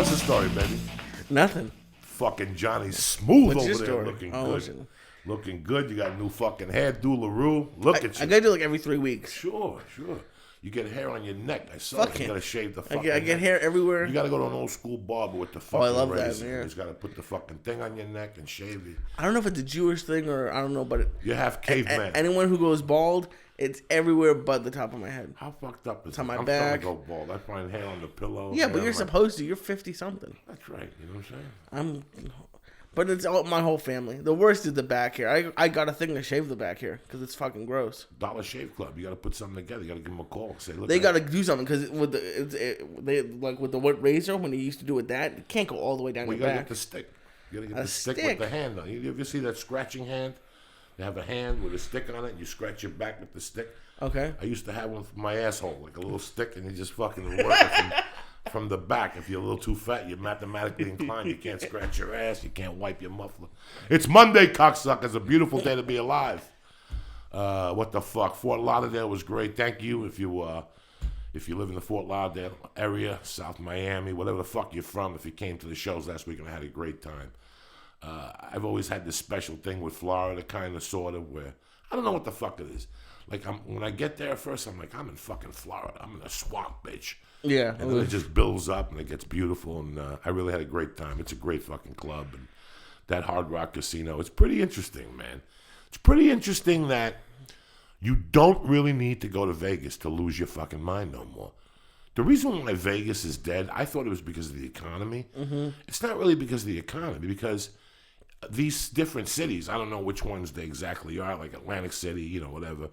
What's the story, baby? Nothing. Fucking Johnny's smooth What's your over there, story? looking Oh, good. shit. Looking good. You got a new fucking hairdo, LaRue. Look at you. I gotta do like every 3 weeks. Sure. You get hair on your neck. I saw Fuck it. You it. gotta shave the I fucking get neck. hair everywhere. You gotta go to an old school barber with the fucking I love that, razor. yeah. You just gotta put the fucking thing on your neck and shave it. I don't know if it's a Jewish thing or I don't know, but You have caveman. anyone who goes bald, it's everywhere but the top of my head. How fucked up is on it? my I'm back. trying to go bald. I find hair on the pillow. Yeah, hair but on you're my- supposed to. You're 50 something. That's right. You know what I'm saying? But it's all my whole family. The worst is the back hair. I got a thing to shave the back hair because it's fucking gross. Dollar Shave Club. You got to put something together. You got to give them a call. Say, look, They got to do something because with they like with the wood razor when they used to do with that, it can't go all the way down Well, your you got to back. get the stick. You got to get A the stick with stick? the hand on. You ever see that scratching hand? They have a hand with a stick on it. And you scratch your back with the stick. Okay. I used to have one for my asshole, like a little stick, and you just fucking work it from the back. If you're a little too fat, you're mathematically inclined. You can't scratch your ass. You can't wipe your muffler. It's Monday, cocksuckers. It's a beautiful day to be alive. What the fuck? Fort Lauderdale was great. Thank you. If you live in the Fort Lauderdale area, South Miami, whatever the fuck you're from, if you came to the shows last week and I had a great time. I've always had this special thing with Florida, kind of, sort of, where I don't know what the fuck it is. Like, when I get there first, I'm like, I'm in fucking Florida. I'm in a swamp, bitch. Yeah. And then it just builds up and it gets beautiful. And I really had a great time. It's a great fucking club. And that Hard Rock Casino, it's pretty interesting, man. It's pretty interesting that you don't really need to go to Vegas to lose your fucking mind no more. The reason why Vegas is dead, I thought it was because of the economy. Mm-hmm. It's not really because of the economy, because these different cities, I don't know which ones they exactly are, like Atlantic City, you know, whatever.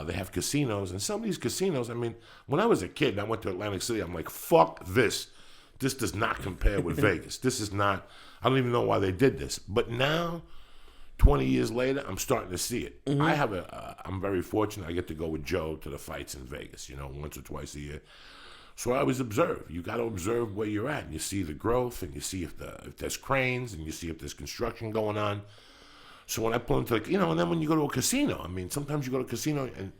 They have casinos, and some of these casinos, I mean, when I was a kid and I went to Atlantic City, I'm like, fuck this. This does not compare with Vegas. This is not, I don't even know why they did this. But now, 20 years later, I'm starting to see it. Mm-hmm. I'm very fortunate. I get to go with Joe to the fights in Vegas, you know, once or twice a year. So I always observe. You got to observe where you're at, and you see the growth, and you see if there's cranes, and you see if there's construction going on. So when I pull into, and then when you go to a casino, I mean, sometimes you go to a casino, and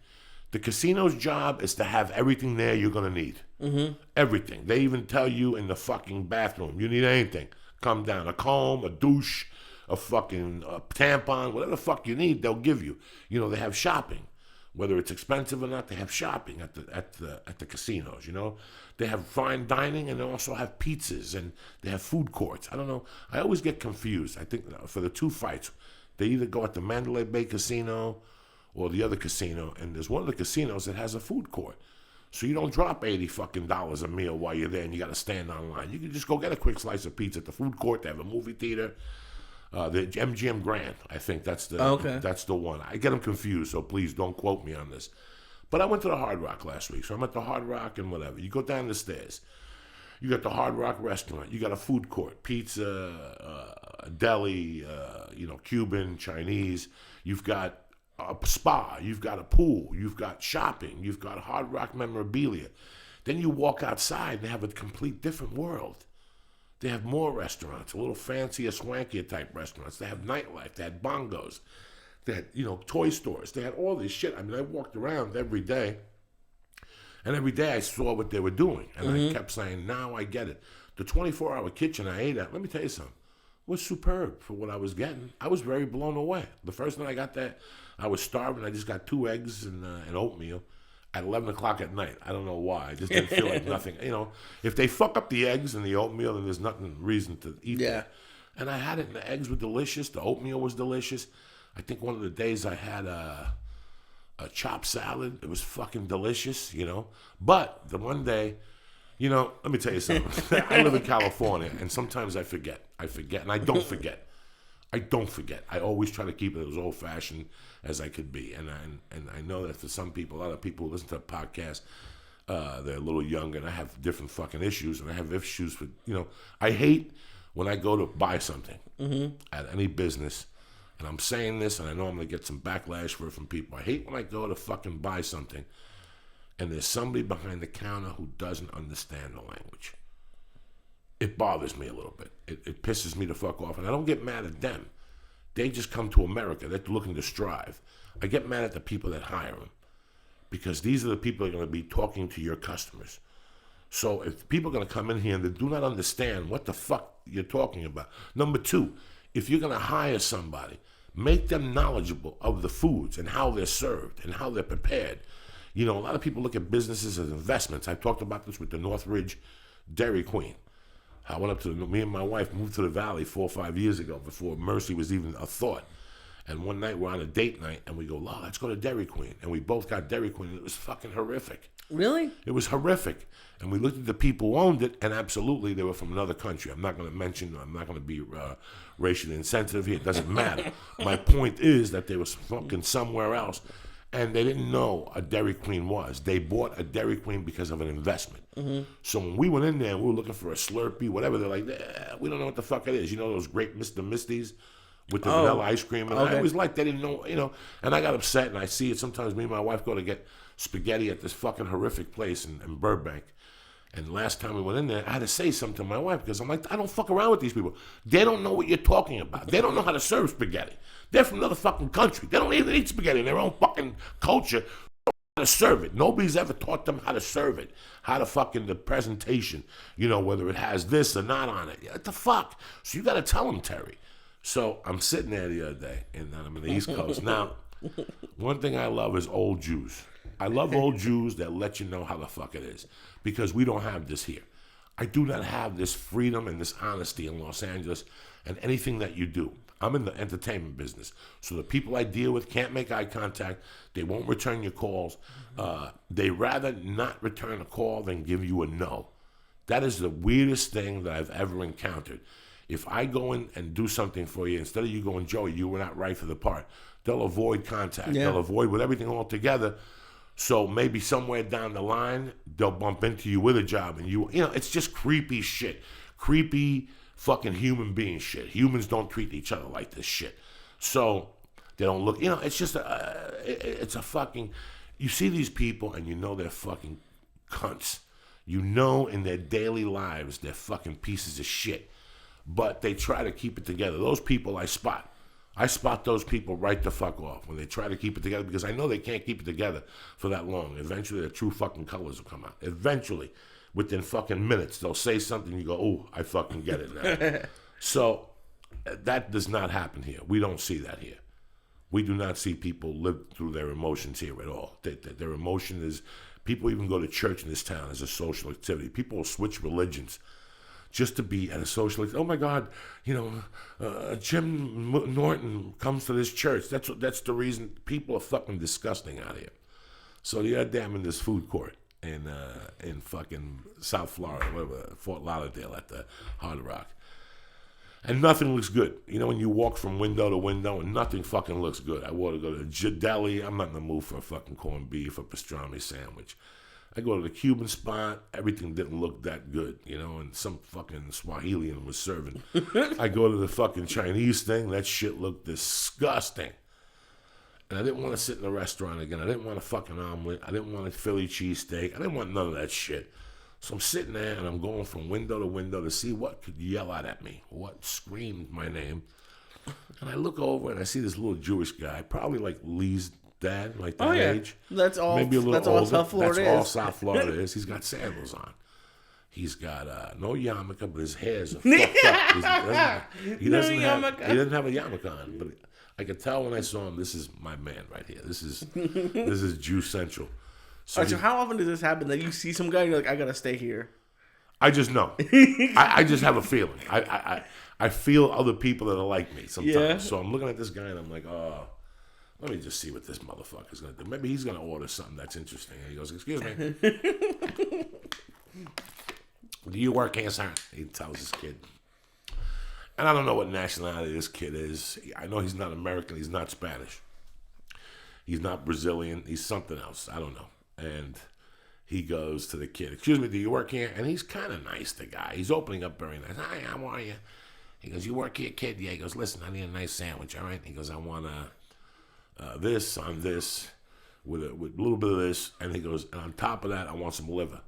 the casino's job is to have everything there you're going to need. Mm-hmm. Everything. They even tell you in the fucking bathroom, you need anything. Come down, a comb, a douche, a fucking tampon, whatever the fuck you need, they'll give you. You know, they have shopping. Whether it's expensive or not, they have shopping at the casinos, you know. They have fine dining, and they also have pizzas, and they have food courts. I don't know. I always get confused. I think for the two fights, they either go at the Mandalay Bay Casino or the other casino, and there's one of the casinos that has a food court. So you don't drop $80 fucking a meal while you're there and you got to stand online. You can just go get a quick slice of pizza at the food court. They have a movie theater. The MGM Grand, I think that's the one. I get them confused, so please don't quote me on this. But I went to the Hard Rock last week, so I'm at the Hard Rock and whatever. You go down the stairs. You got the Hard Rock restaurant. You got a food court, pizza, a deli, Cuban, Chinese. You've got a spa. You've got a pool. You've got shopping. You've got Hard Rock memorabilia. Then you walk outside and they have a complete different world. They have more restaurants, a little fancier, swankier type restaurants. They have nightlife. They had bongos. They had, toy stores. They had all this shit. I mean, I walked around every day. And every day I saw what they were doing. And I kept saying, now I get it. The 24-hour kitchen I ate at, let me tell you something, was superb for what I was getting. I was very blown away. The first night I got that, I was starving. I just got 2 eggs and oatmeal at 11 o'clock at night. I don't know why. I just didn't feel like nothing. If they fuck up the eggs and the oatmeal, then there's nothing reason to eat that. And I had it, and the eggs were delicious. The oatmeal was delicious. I think one of the days I had a chopped salad. It was fucking delicious, But the one day, let me tell you something. I live in California, and sometimes I forget. And I don't forget. I always try to keep it as old-fashioned as I could be. And I know that for some people, a lot of people who listen to the podcast, they're a little younger, and I have different fucking issues, and I have issues with, I hate when I go to buy something at any business, and I'm saying this, and I know I'm going to get some backlash for it from people. I hate when I go to fucking buy something, and there's somebody behind the counter who doesn't understand the language. It bothers me a little bit. It pisses me the fuck off, and I don't get mad at them. They just come to America. They're looking to strive. I get mad at the people that hire them, because these are the people that are going to be talking to your customers. So if people are going to come in here and they do not understand what the fuck you're talking about. Number two, if you're going to hire somebody, make them knowledgeable of the foods and how they're served and how they're prepared. You know, a lot of people look at businesses as investments. I talked about this with the Northridge Dairy Queen. I went up to me and my wife moved to the Valley 4 or 5 years ago before Mercy was even a thought. And one night we're on a date night and we go, "Oh, let's go to Dairy Queen." And we both got Dairy Queen and it was fucking horrific. Really? It was horrific. And we looked at the people who owned it, and absolutely they were from another country. I'm not going to be racially insensitive here. It doesn't matter. My point is that they were fucking somewhere else, and they didn't know a Dairy Queen was. They bought a Dairy Queen because of an investment. So when we went in there and we were looking for a Slurpee, whatever, they're like, we don't know what the fuck it is. You know those great Mr. Misties? With the vanilla ice cream. And I always liked, they didn't know, you know. And I got upset, and I see it. Sometimes me and my wife go to get spaghetti at this fucking horrific place in Burbank. And last time we went in there, I had to say something to my wife because I'm like, I don't fuck around with these people. They don't know what you're talking about. They don't know how to serve spaghetti. They're from another fucking country. They don't even eat spaghetti in their own fucking culture. How to serve it. Nobody's ever taught them how to serve it. How to fucking the presentation, you know, whether it has this or not on it. What the fuck? So you got to tell them, Terry. So I'm sitting there the other day, and I'm in the East Coast. Now, one thing I love is old Jews. I love old Jews that let you know how the fuck it is, because we don't have this here. I do not have this freedom and this honesty in Los Angeles and anything that you do. I'm in the entertainment business, so the people I deal with can't make eye contact. They won't return your calls. They rather not return a call than give you a no. That is the weirdest thing that I've ever encountered. If I go in and do something for you, instead of you going, "Joey, you were not right for the part," they'll avoid contact. Yeah. They'll avoid with everything altogether. So maybe somewhere down the line, they'll bump into you with a job. And you know, it's just creepy shit. Creepy fucking human being shit. Humans don't treat each other like this shit. So they don't look, you know, it's just, it's a fucking, you see these people and you know they're fucking cunts. You know in their daily lives they're fucking pieces of shit. But they try to keep it together. Those people I spot. I spot those people right the fuck off when they try to keep it together, because I know they can't keep it together for that long. Eventually their true fucking colors will come out. Eventually, within fucking minutes, they'll say something, you go, "Oh, I fucking get it now." So that does not happen here. We don't see that here. We do not see people live through their emotions here at all. Their emotion is, people even go to church in this town as a social activity. People will switch religions just to be at a social, oh my God, you know, Jim Norton comes to this church. That's the reason. People are fucking disgusting out here. So the other day I'm in this food court in fucking South Florida, whatever, Fort Lauderdale at the Hard Rock, and nothing looks good. You know, when you walk from window to window and nothing fucking looks good. I want to go to the deli. I'm not in the mood for a fucking corned beef or pastrami sandwich. I go to the Cuban spot, everything didn't look that good, you know, and some fucking Swahilian was serving. I go to the fucking Chinese thing, that shit looked disgusting. And I didn't want to sit in the restaurant again. I didn't want a fucking omelet. I didn't want a Philly cheesesteak. I didn't want none of that shit. So I'm sitting there and I'm going from window to window to see what could yell out at me, what screamed my name. And I look over and I see this little Jewish guy, probably like Lee's dad, like that age. That's all. Maybe a little that's older. All South Florida that's is. all South Florida is. He's got sandals on. He's got no yarmulke, but his hair's fucked up. He doesn't have a yarmulke on. But I could tell when I saw him, this is my man right here. This is Jew Central. So, so how often does this happen that you see some guy and you're like, "I gotta stay here"? I just know. I just have a feeling. I feel other people that are like me sometimes. Yeah. So I'm looking at this guy and I'm like, oh, let me just see what this motherfucker's going to do. Maybe he's going to order something that's interesting. And he goes, "Excuse me. Do you work here, sir?" He tells this kid. And I don't know what nationality this kid is. I know he's not American. He's not Spanish. He's not Brazilian. He's something else. I don't know. And he goes to the kid, "Excuse me, do you work here?" And he's kind of nice, the guy. He's opening up very nice. "Hi, how are you?" He goes, "You work here, kid?" "Yeah." He goes, "Listen, I need a nice sandwich, all right?" He goes, "I want this on this with a little bit of this." And he goes, "And on top of that, I want some liver."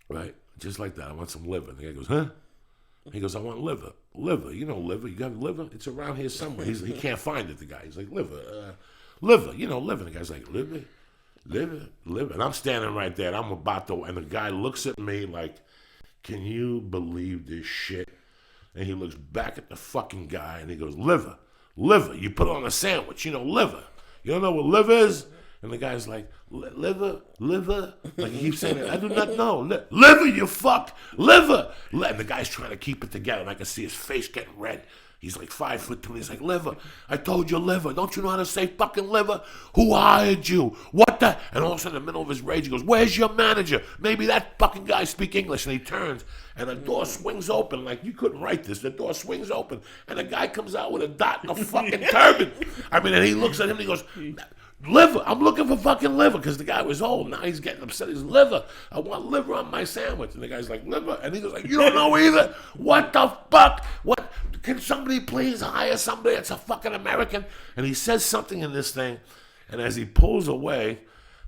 Right? Just like that. "I want some liver." And the guy goes, "Huh?" He goes, "I want liver." "Liver? You know liver. You got liver? It's around here somewhere." He can't find it, the guy. He's like, "Liver. Liver. You know liver." And the guy's like, "Liver? liver. And I'm standing right there, and I'm about to, and the guy looks at me like, can you believe this shit? And he looks back at the fucking guy, and he goes, liver. You put it on a sandwich, liver. You don't know what liver is? And the guy's like, liver? Like he keeps saying it. I do not know. Liver, you fuck. Liver. And the guy's trying to keep it together, and I can see his face getting red. He's like 5'2", and he's like, liver. I told you liver. Don't you know how to say fucking liver? Who hired you? What the? And all of a sudden, in the middle of his rage, he goes, where's your manager? Maybe that fucking guy speak English. And he turns, and the door swings open. Like, you couldn't write this. The door swings open, and the guy comes out with a dot and a fucking turban. I mean, and he looks at him, and he goes, liver. I'm looking for fucking liver, because the guy was old. Now he's getting upset. He's liver. I want liver on my sandwich. And the guy's like, liver. And he goes like, you don't know either? What the fuck? What? Can somebody please hire somebody that's a fucking American? And he says something in this thing, and as he pulls away,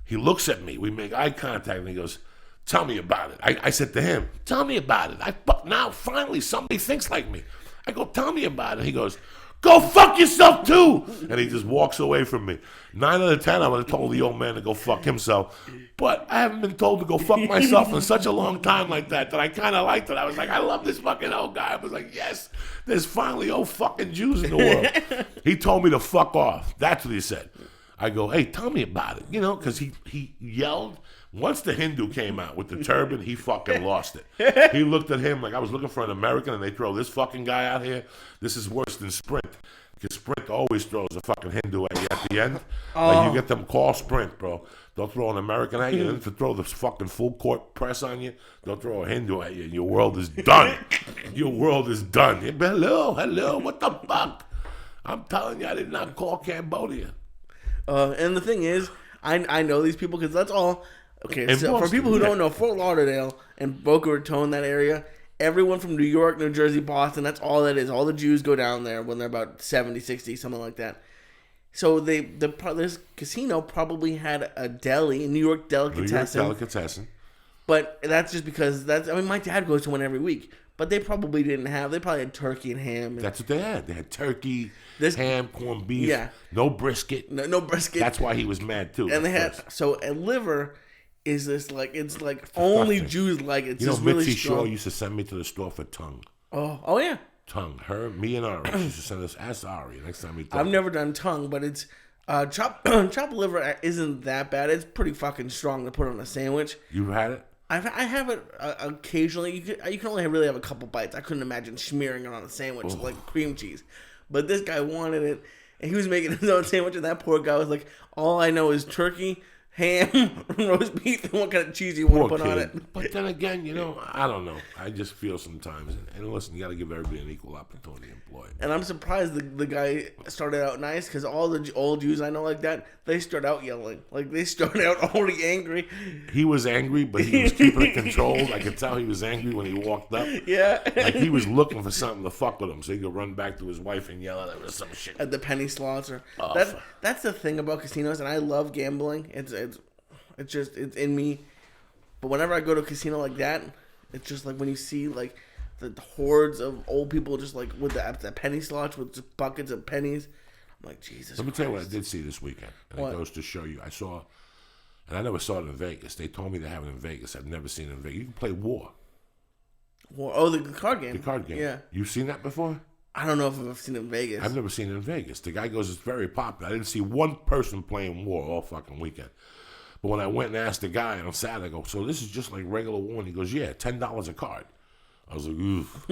he looks at me. We make eye contact, and he goes, tell me about it. I said to him, tell me about it. Now, finally, somebody thinks like me. I go, tell me about it. He goes, go fuck yourself too. And he just walks away from me. 9 out of 10, I would have told the old man to go fuck himself. But I haven't been told to go fuck myself in such a long time like that I kind of liked it. I was like, I love this fucking old guy. I was like, yes, there's finally old fucking Jews in the world. He told me to fuck off. That's what he said. I go, hey, tell me about it. Because he yelled. Once the Hindu came out with the turban, he fucking lost it. He looked at him like I was looking for an American, and they throw this fucking guy out here. This is worse than Sprint. Because Sprint always throws a fucking Hindu at you at the end. Like you get them call Sprint, bro. They'll throw an American at you, and to throw the fucking full court press on you, they'll throw a Hindu at you, and your world is done. Your world is done. Hello, what the fuck? I'm telling you, I did not call Cambodia. And the thing is, I know these people because that's all. Okay, so Boston, for people who don't know, Fort Lauderdale and Boca Raton, that area, everyone from New York, New Jersey, Boston, that's all that is. All the Jews go down there when they're about 70, 60, something like that. So this casino probably had a deli, a New York delicatessen. But that's just because my dad goes to one every week. But they probably didn't have. They probably had turkey and ham. That's what they had. They had turkey, ham, corned beef. No brisket. No brisket. That's why he was mad too. And they had a liver. Is this like it's like only Jews like it? It's just really Mitzi strong. Shaw used to send me to the store for tongue. Oh yeah. Tongue. Me and Ari. She used to send us. Ask Ari next time we talk. I've never done tongue, but it's chopped liver isn't that bad. It's pretty fucking strong to put on a sandwich. You've had it? I have it occasionally. You can only really have a couple bites. I couldn't imagine smearing it on a sandwich like cream cheese. But this guy wanted it, and he was making his own sandwich, and that poor guy was like, all I know is turkey, ham, roast beef, and what kind of cheese you want to put on it. But then again, I don't know. I just feel sometimes, and listen, you got to give everybody an equal opportunity employed. And I'm surprised the guy started out nice, because all the old Jews I know like that, they start out yelling. Like, they start out already angry. He was angry, but he was keeping it controlled. I could tell he was angry when he walked up. Yeah. Like he was looking for something to fuck with him, so he could run back to his wife and yell at him or some shit. At the penny slots. Oh, that's the thing about casinos, and I love gambling. It's in me. But whenever I go to a casino like that, it's just like when you see like the hordes of old people just like with the penny slots with just buckets of pennies. I'm like, Jesus Let me Christ. tell you what I did see this weekend. And it goes to show you. I saw, and I never saw it in Vegas. They told me they have it in Vegas. I've never seen it in Vegas. You can play War. Oh, the card game. The card game. Yeah. You've seen that before? I don't know if I've seen it in Vegas. I've never seen it in Vegas. The guy goes, it's very popular. I didn't see one person playing War all fucking weekend. But when I went and asked the guy on Saturday, I go, so this is just like regular War? And he goes, yeah, $10 a card. I was like, oof.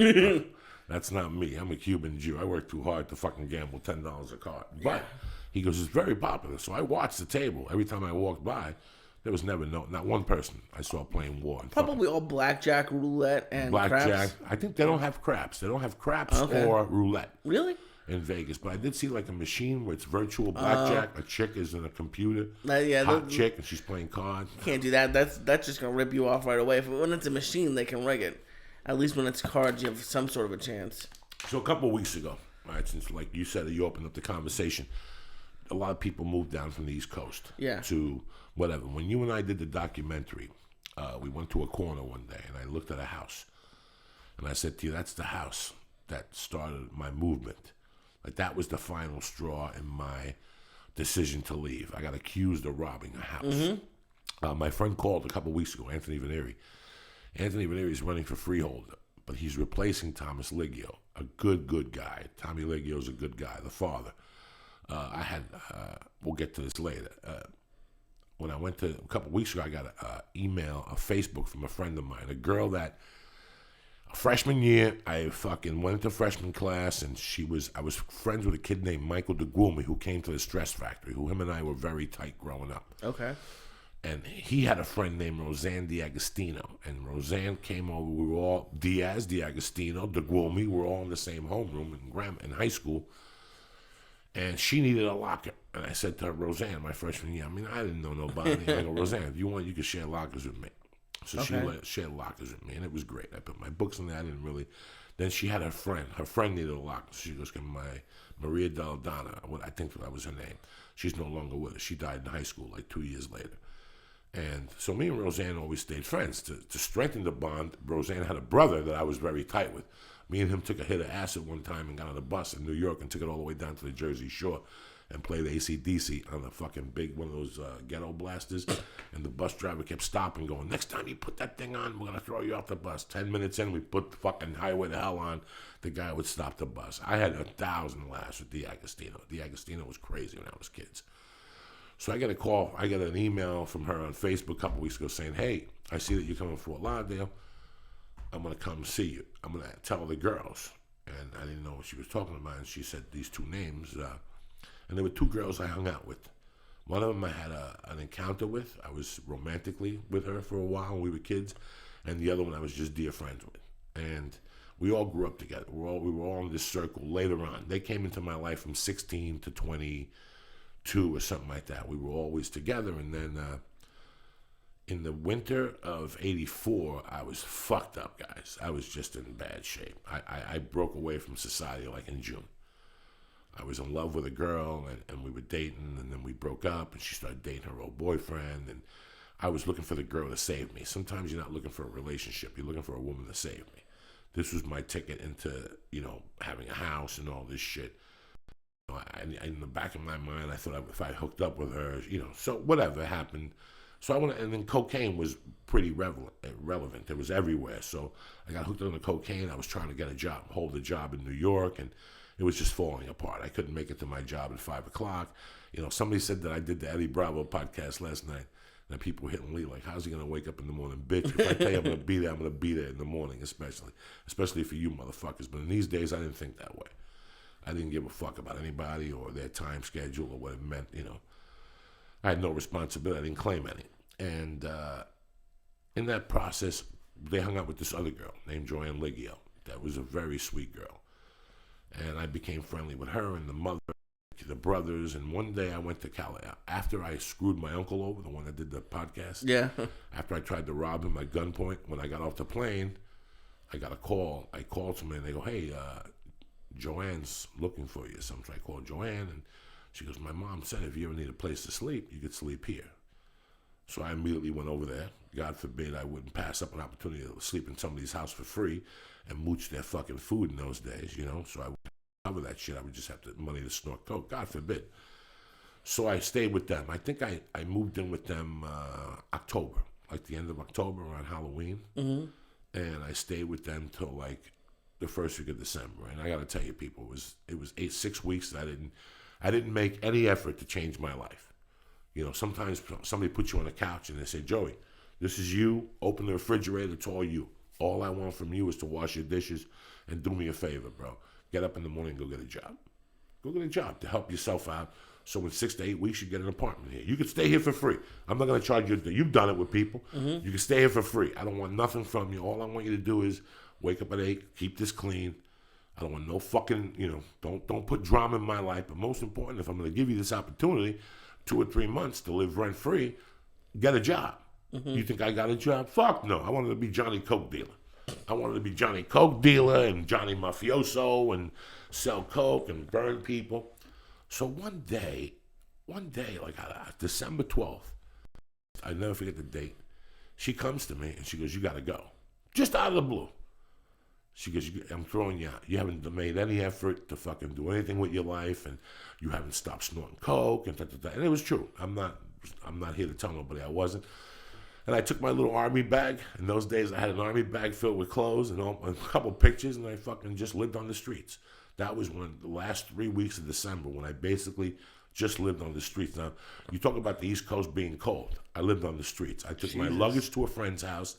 That's not me. I'm a Cuban Jew. I work too hard to fucking gamble $10 a card. But he goes, it's very popular. So I watched the table. Every time I walked by, there was not one person I saw playing War. Probably all blackjack, roulette, and blackjack. craps. I think they don't have craps. They don't have craps or roulette. Really? In Vegas. But I did see like a machine where it's virtual blackjack. A chick is in a computer. Hot chick, and she's playing cards. You can't do that. That's just going to rip you off right away. When it's a machine, they can rig it. At least when it's cards, you have some sort of a chance. So a couple of weeks ago, right, since like you said, you opened up the conversation, a lot of people moved down from the East Coast to whatever. When you and I did the documentary, we went to a corner one day, and I looked at a house. And I said to you, that's the house that started my movement. Like that was the final straw in my decision to leave. I got accused of robbing a house. My friend called a couple weeks ago, Anthony Veneri. Anthony Veneri is running for freeholder, but he's replacing Thomas Liggio, a good guy. Tommy Liggio's a good guy, the father. We'll get to this later. When I went to, a couple weeks ago, I got an email, a Facebook from a friend of mine, a girl that, freshman year, I fucking went into freshman class, and I was friends with a kid named Michael DeGroomy, who came to the Stress Factory, who him and I were very tight growing up. Okay. And he had a friend named Roseanne D'Agostino, and Roseanne came over. We were all Diaz, D'Agostino, DeGroomy. We were all in the same homeroom in high school. And she needed a locker. And I said to her, Roseanne, my freshman year, I mean, I didn't know nobody. I go, Roseanne, if you want, you can share lockers with me. So she shared lockers with me, and it was great. I put my books in there. I didn't really. Then she had her friend. Her friend needed a locker. She goes, my Maria Daldana, I think that was her name. She's no longer with us. She died in high school like 2 years later. And so me and Roseanne always stayed friends. To strengthen the bond, Roseanne had a brother that I was very tight with. Me and him took a hit of acid one time and got on a bus in New York and took it all the way down to the Jersey Shore and played AC/DC on a fucking big one of those ghetto blasters. And the bus driver kept stopping, going, next time you put that thing on, we're going to throw you off the bus. 10 minutes in, we put the fucking Highway to Hell on. The guy would stop the bus. I had 1,000 laughs with D'Agostino. D'Agostino was crazy when I was kids. So I got a call, I got an email from her on Facebook a couple weeks ago saying, hey, I see that you're coming to Fort Lauderdale. I'm going to come see you. I'm going to tell the girls. And I didn't know what she was talking about. And she said these two names. And there were two girls I hung out with. One of them I had an encounter with. I was romantically with her for a while when we were kids. And the other one I was just dear friends with. And we all grew up together. We were all in this circle later on. They came into my life from 16 to 22 or something like that. We were always together. And then in the winter of 84, I was fucked up, guys. I was just in bad shape. I broke away from society like in June. I was in love with a girl, and we were dating, and then we broke up, and she started dating her old boyfriend, and I was looking for the girl to save me. Sometimes you're not looking for a relationship. You're looking for a woman to save me. This was my ticket into, having a house and all this shit. In the back of my mind, I thought if I hooked up with her, so whatever happened. So I went, and then cocaine was pretty relevant. It was everywhere. So I got hooked on the cocaine. I was trying to get a job, hold a job in New York, and it was just falling apart. I couldn't make it to my job at 5 o'clock. Somebody said that I did the Eddie Bravo podcast last night, and people were hitting Lee like, how's he going to wake up in the morning? Bitch, if I tell you I'm going to be there, I'm going to be there in the morning, especially for you motherfuckers. But in these days, I didn't think that way. I didn't give a fuck about anybody or their time schedule or what it meant, I had no responsibility. I didn't claim any. And in that process, they hung out with this other girl named Joanne Liggio. That was a very sweet girl. And I became friendly with her and the mother, the brothers. And one day I went to Cali. After I screwed my uncle over, the one that did the podcast. Yeah. After I tried to rob him at gunpoint, when I got off the plane, I got a call. I called somebody and they go, hey, Joanne's looking for you. So I called Joanne and she goes, my mom said if you ever need a place to sleep, you could sleep here. So I immediately went over there. God forbid I wouldn't pass up an opportunity to sleep in somebody's house for free and mooch their fucking food in those days, So I would cover that shit. I would just have the money to snort coke. God forbid. So I stayed with them. I think I moved in with them October, like the end of October around Halloween. Mm-hmm. And I stayed with them till like the first week of December. And I got to tell you, people, it was 6 weeks that I didn't make any effort to change my life. Sometimes somebody puts you on a couch and they say, Joey, this is you. Open the refrigerator. It's all you. All I want from you is to wash your dishes and do me a favor, bro. Get up in the morning and go get a job. Go get a job to help yourself out. So in 6 to 8 weeks, you get an apartment here. You can stay here for free. I'm not going to charge you. You've done it with people. Mm-hmm. You can stay here for free. I don't want nothing from you. All I want you to do is wake up at 8, keep this clean. I don't want no fucking, don't put drama in my life. But most important, if I'm going to give you this opportunity, 2 or 3 months to live rent-free, get a job. Mm-hmm. You think I got a job? Fuck no. I wanted to be Johnny Coke dealer. I wanted to be Johnny Coke dealer and Johnny Mafioso and sell coke and burn people. So one day, like December 12th, I never forget the date, she comes to me and she goes, you got to go. Just out of the blue. She goes, I'm throwing you out. You haven't made any effort to fucking do anything with your life, and you haven't stopped snorting coke, and da, da, da. And it was true. I'm not here to tell nobody I wasn't. And I took my little army bag. In those days, I had an army bag filled with clothes and a couple pictures, and I fucking just lived on the streets. That was the last 3 weeks of December when I basically just lived on the streets. Now, you talk about the East Coast being cold. I lived on the streets. I took my luggage to a friend's house,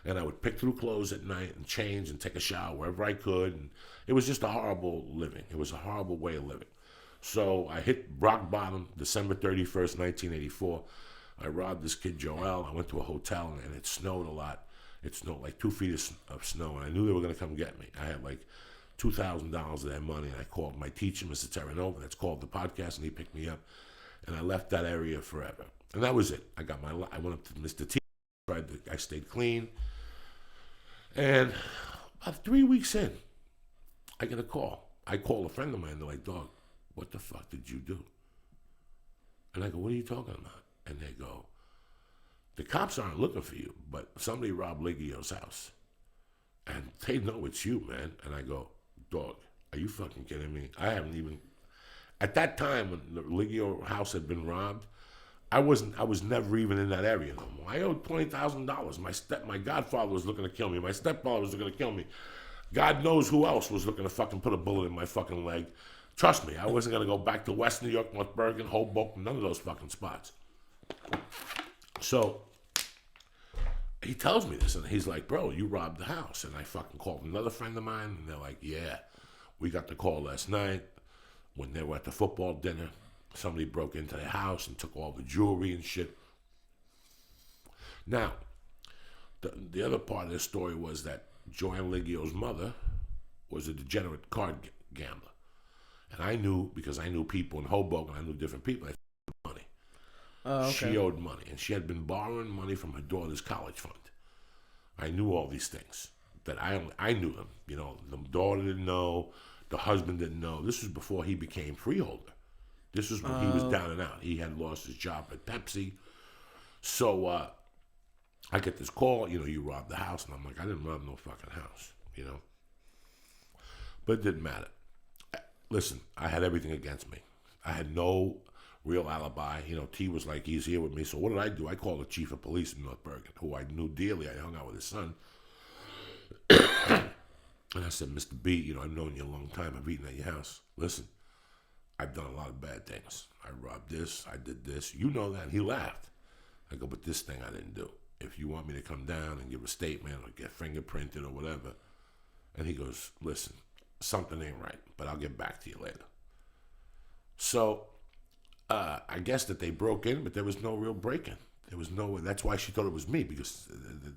and I would pick through clothes at night and change and take a shower wherever I could. And it was just a horrible living. It was a horrible way of living. So I hit rock bottom December 31st, 1984. I robbed this kid, Joel. I went to a hotel, and it snowed a lot. It snowed like 2 feet of snow, and I knew they were going to come get me. I had like $2,000 of that money, and I called my teacher, Mr. Terranova, that's called the podcast, and he picked me up, and I left that area forever. And that was it. I went up to Mr. T. I stayed clean. And about 3 weeks in, I get a call. I call a friend of mine. They're like, dog, what the fuck did you do? And I go, what are you talking about? And they go, the cops aren't looking for you, but somebody robbed Liggio's house. And they know it's you, man. And I go, dog, are you fucking kidding me? I haven't even... At that time, when the Liggio house had been robbed, I was never even in that area no more. I owed $20,000. My godfather was looking to kill me. My stepfather was looking to kill me. God knows who else was looking to fucking put a bullet in my fucking leg. Trust me, I wasn't going to go back to West New York, North Bergen, Hoboken, none of those fucking spots. So he tells me this, and he's like, bro, you robbed the house. And I fucking called another friend of mine, and they're like, yeah, we got the call last night when they were at the football dinner. Somebody broke into the house and took all the jewelry and shit. Now, the other part of the story was that Joanne Liggio's mother was a degenerate card gambler. And I knew, because I knew people in Hoboken, I knew different people, I owed money. Okay. She owed money, and she had been borrowing money from her daughter's college fund. I knew all these things. That I knew them. You know, the daughter didn't know, the husband didn't know. This was before he became freeholder. This was when he was down and out. He had lost his job at Pepsi. So I get this call, you robbed the house. And I'm like, I didn't rob no fucking house, But it didn't matter. Listen, I had everything against me. I had no real alibi. T was like, he's here with me. So what did I do? I called the chief of police in North Bergen, who I knew dearly. I hung out with his son. And I said, Mr. B, I've known you a long time. I've eaten at your house. Listen, I've done a lot of bad things. I robbed this. I did this. You know that. And he laughed. I go, but this thing I didn't do. If you want me to come down and give a statement or get fingerprinted or whatever. And he goes, listen, something ain't right, but I'll get back to you later. So I guess that they broke in, but there was no real break-in. There was no. That's why she thought it was me, because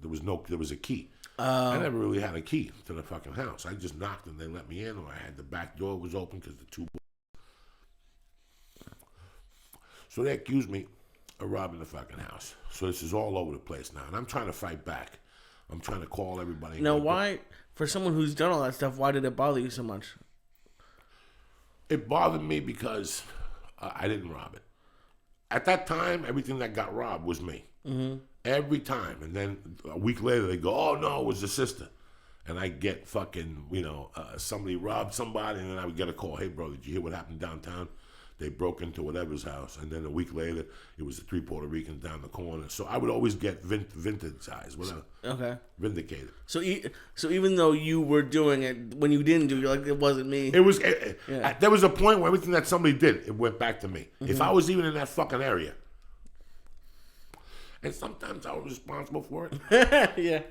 there was a key. I never really had a key to the fucking house. I just knocked and they let me in, or I had the back door was open because the two. So they accused me of robbing the fucking house. So this is all over the place now, and I'm trying to fight back. I'm trying to call everybody. Now, why, for someone who's done all that stuff, why did it bother you so much? It bothered me because I didn't rob it. At that time, everything that got robbed was me. Mm-hmm. Every time. And then a week later, they go, oh, no, it was the sister. And I get fucking, somebody robbed somebody, and then I would get a call. Hey, bro, did you hear what happened downtown? They broke into whatever's house. And then a week later, it was the 3 Puerto Ricans down the corner. So I would always get vintage-sized, whatever. Okay. Vindicated. So even though you were doing it, when you didn't do it, you're like, it wasn't me. It was. There was a point where everything that somebody did, it went back to me. Mm-hmm. If I was even in that fucking area. And sometimes I was responsible for it. Yeah.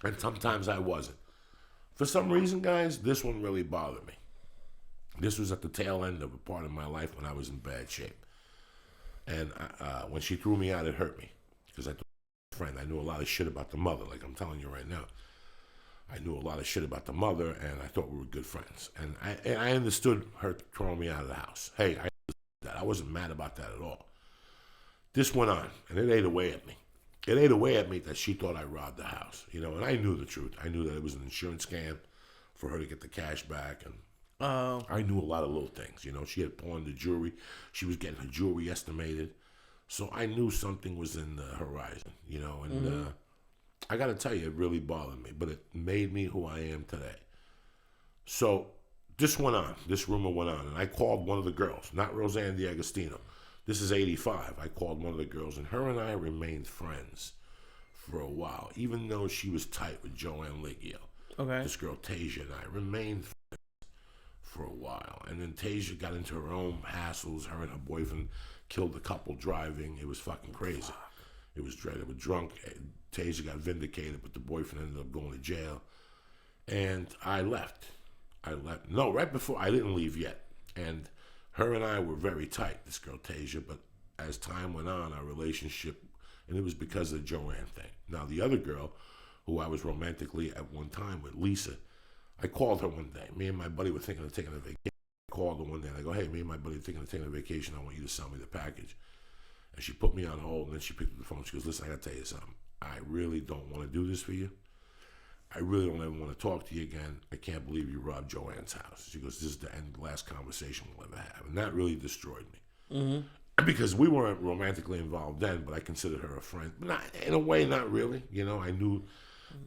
And sometimes I wasn't. For some reason, guys, this one really bothered me. This was at the tail end of a part of my life when I was in bad shape. And when she threw me out, it hurt me. Because I told my friend, I knew a lot of shit about the mother, like I'm telling you right now. I knew a lot of shit about the mother, and I thought we were good friends. And I understood her throwing me out of the house. Hey, I understood that. I wasn't mad about that at all. This went on, and it ate away at me. It ate away at me that she thought I robbed the house, and I knew the truth. I knew that it was an insurance scam for her to get the cash back, and I knew a lot of little things. She had pawned the jewelry. She was getting her jewelry estimated, so I knew something was in the horizon, and I got to tell you, it really bothered me, but it made me who I am today. So this went on. This rumor went on. And I called one of the girls, not Roseanne D'Agostino. This is 85. I called one of the girls, and her and I remained friends for a while, even though she was tight with Joanne Liggio. Okay. This girl, Tasia, and I remained friends for a while. And then Tasia got into her own hassles. Her and her boyfriend killed a couple driving. It was fucking crazy. It was dreaded. They were drunk. Tasia got vindicated, but the boyfriend ended up going to jail. And I left. No, right before, I didn't leave yet. And her and I were very tight, this girl Tasia, but as time went on, our relationship, and it was because of the Joanne thing. Now, the other girl, who I was romantically at one time with, Lisa, I called her one day. Me and my buddy were thinking of taking a vacation. I called her one day, and I go, hey, me and my buddy are thinking of taking a vacation. I want you to sell me the package. And she put me on hold, and then she picked up the phone. She goes, listen, I got to tell you something. I really don't want to do this for you. I really don't ever want to talk to you again. I can't believe you robbed Joanne's house. She goes, this is the last conversation we'll ever have. And that really destroyed me. Mm-hmm. Because we weren't romantically involved then, but I considered her a friend. But not, in a way, not really. You know, I knew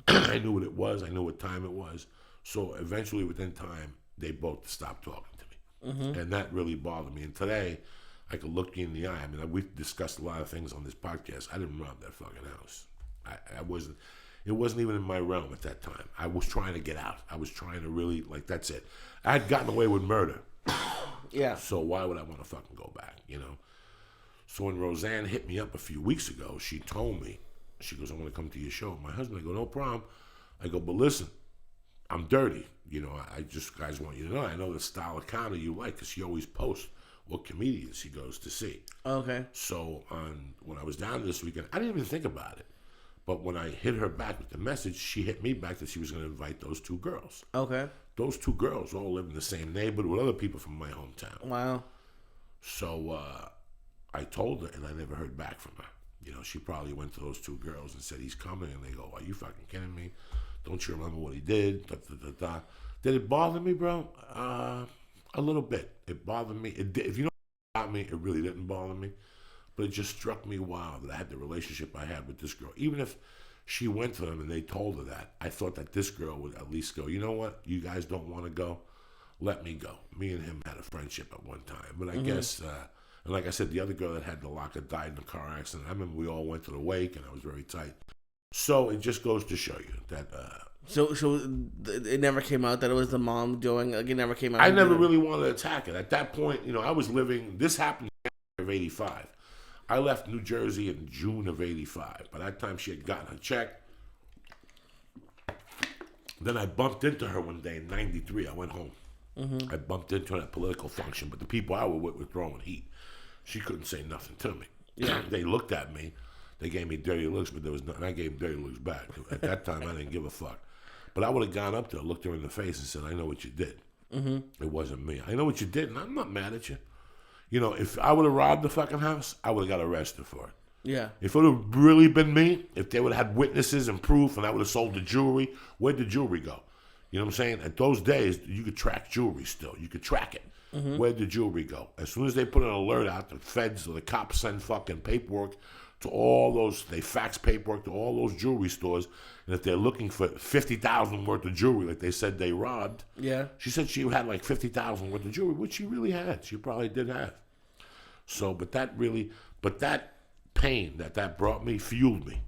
I knew what it was. I knew what time it was. So eventually, within time, they both stopped talking to me. Mm-hmm. And that really bothered me. And today, I could look you in the eye. I mean, we've discussed a lot of things on this podcast. I didn't rob that fucking house. I wasn't. It wasn't even in my realm at that time. I was trying to get out. I was trying to really, that's it. I had gotten away with murder. Yeah. So why would I want to fucking go back, you know? So when Roseanne hit me up a few weeks ago, she told me, she goes, I want to come to your show. My husband, I go, no problem. I go, but listen, I'm dirty. You know, I just, guys want you to know, I know the style of comedy you like, because she always posts what comedians she goes to see. Okay. So when I was down this weekend, I didn't even think about it. But when I hit her back with the message, she hit me back that she was going to invite those two girls. Okay. Those two girls all live in the same neighborhood with other people from my hometown. Wow. So I told her, and I never heard back from her. You know, she probably went to those two girls and said, he's coming. And they go, are you fucking kidding me? Don't you remember what he did? Da, da, da, da. Did it bother me, bro? A little bit. It bothered me. It did. If you know about me, it really didn't bother me. But it just struck me wild that I had the relationship I had with this girl. Even if she went to them and they told her that, I thought that this girl would at least go, you know what? You guys don't want to go? Let me go. Me and him had a friendship at one time. But I guess, and like I said, the other girl that had the locker died in a car accident. I remember we all went to the wake and I was very tight. So it just goes to show you that... So it never came out that it was the mom doing, like, it never came out. I never really wanted to attack it. At that point, you know, I was living, this happened in January of 85. I left New Jersey in June of 85. By that time, she had gotten her check. Then I bumped into her one day in 93. I went home. Mm-hmm. I bumped into her at a political function, but the people I were with were throwing heat. She couldn't say nothing to me. Yeah. They looked at me. They gave me dirty looks, but there was nothing. I gave them dirty looks back. At that time, I didn't give a fuck. But I would have gone up there, looked her in the face, and said, I know what you did. Mm-hmm. It wasn't me. I know what you did, and I'm not mad at you. You know, if I would have robbed the fucking house, I would have got arrested for it. Yeah. If it would have really been me, if they would have had witnesses and proof, and I would have sold the jewelry, where'd the jewelry go? You know what I'm saying? At those days, you could track jewelry still. You could track it. Mm-hmm. Where'd the jewelry go? As soon as they put an alert out, the feds or the cops send fucking paperwork to all those, they fax paperwork to all those jewelry stores, and if they're looking for $50,000 worth of jewelry, like they said they robbed, yeah, she said she had like $50,000 worth of jewelry, which she really had. She probably did have. So, but that pain that brought me fueled me.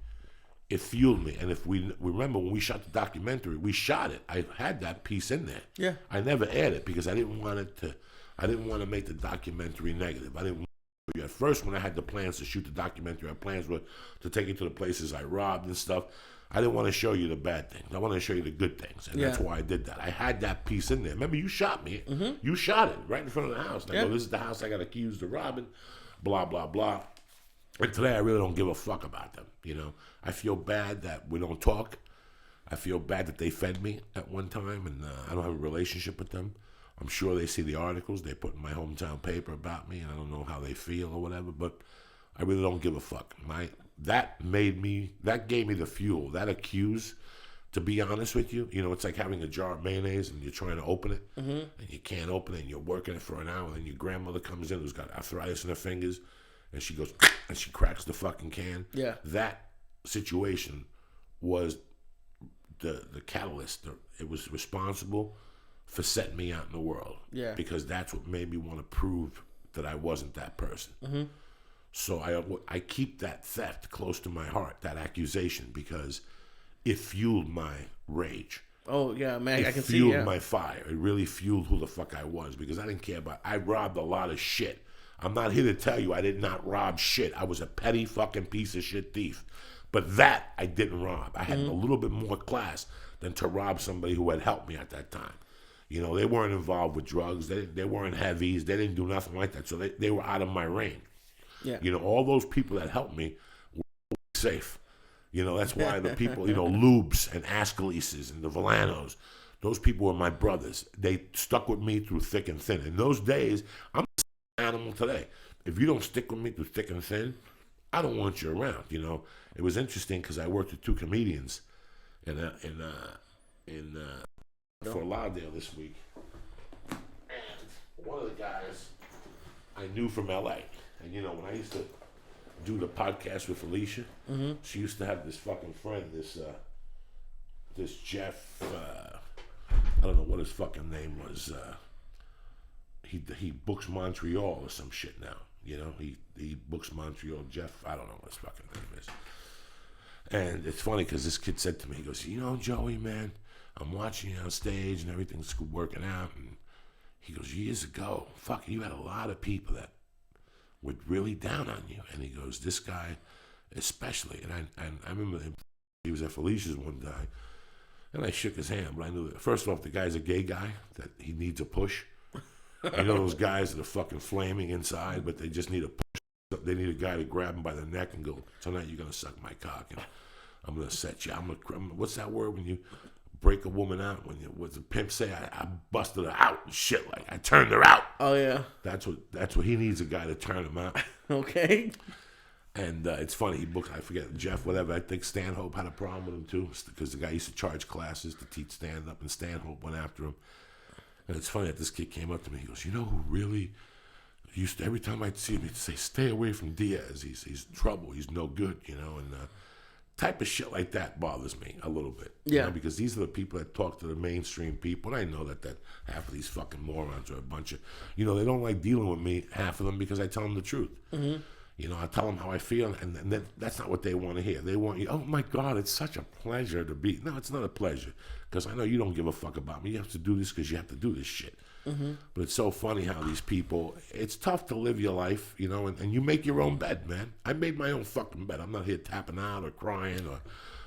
It fueled me. And if we remember when we shot the documentary, we shot it. I had that piece in there. Yeah. I never aired it because I didn't want to make the documentary negative. I didn't want to. At first, when I had the plans to shoot the documentary, our plans were to take you to the places I robbed and stuff. I didn't want to show you the bad things. I wanted to show you the good things. And that's why I did that. I had that piece in there. Remember, you shot me. Mm-hmm. You shot it right in front of the house. And I go, this is the house I got accused of robbing, blah, blah, blah. And today, I really don't give a fuck about them. You know, I feel bad that we don't talk. I feel bad that they fed me at one time, and I don't have a relationship with them. I'm sure they see the articles they put in my hometown paper about me, and I don't know how they feel or whatever, but I really don't give a fuck. That gave me the fuel, that accuse, to be honest with you. You know, it's like having a jar of mayonnaise and you're trying to open it, mm-hmm. and you can't open it, and you're working it for an hour, and then your grandmother comes in who's got arthritis in her fingers, and she goes, and she cracks the fucking can. Yeah. That situation was the catalyst. It was responsible for setting me out in the world. Yeah. Because that's what made me want to prove that I wasn't that person. Mm-hmm. So I keep that theft close to my heart, that accusation, because it fueled my rage. Oh, yeah, man, I can see, It fueled my fire. It really fueled who the fuck I was, because I didn't care about... I robbed a lot of shit. I'm not here to tell you I did not rob shit. I was a petty fucking piece of shit thief. But that I didn't rob. I had a little bit more class than to rob somebody who had helped me at that time. You know, they weren't involved with drugs. They weren't heavies. They didn't do nothing like that. So they were out of my range. Yeah. You know, all those people that helped me were safe. You know, that's why the people, you know, Lubes and Ascalises and the Volanos, those people were my brothers. They stuck with me through thick and thin. In those days, I'm an animal today. If you don't stick with me through thick and thin, I don't want you around. You know, it was interesting because I worked with two comedians in Fort Lauderdale this week, and one of the guys I knew from L.A. And you know, when I used to do the podcast with Alicia, she used to have this fucking friend, this Jeff. I don't know what his fucking name was. He books Montreal or some shit now. You know, he books Montreal. Jeff, I don't know what his fucking name is. And it's funny because this kid said to me, he goes, you know, Joey, man, I'm watching you on stage and everything's working out. And he goes, years ago, fucking, you had a lot of people that were really down on you. And he goes, this guy especially. And I remember him, he was at Felicia's one time. And I shook his hand, but I knew that, first off, the guy's a gay guy, that he needs a push. You know those guys that are fucking flaming inside, but they just need a push. They need a guy to grab them by the neck and go, tonight you're going to suck my cock, and I'm going to set you. What's that word when you break a woman out? What's the pimp say? I busted her out and shit, like I turned her out. Oh, yeah. That's what he needs, a guy to turn him out. Okay. And it's funny, he booked, I forget, Jeff, whatever. I think Stanhope had a problem with him too, because the guy used to charge classes to teach stand-up, and Stanhope went after him. And it's funny that this kid came up to me. He goes, you know who really used to, every time I'd see him, he'd say, stay away from Diaz. He's trouble. He's no good, you know. And type of shit like that bothers me a little bit. Yeah. You know, because these are the people that talk to the mainstream people. And I know that half of these fucking morons are a bunch of, you know, they don't like dealing with me, half of them, because I tell them the truth. Mm-hmm. You know, I tell them how I feel, and that's not what they want to hear. They want you, oh my God, it's such a pleasure to be. No, it's not a pleasure, because I know you don't give a fuck about me. You have to do this because you have to do this shit. Mm-hmm. But it's so funny how these people, it's tough to live your life, you know, and you make your own bed, man. I made my own fucking bed. I'm not here tapping out or crying or,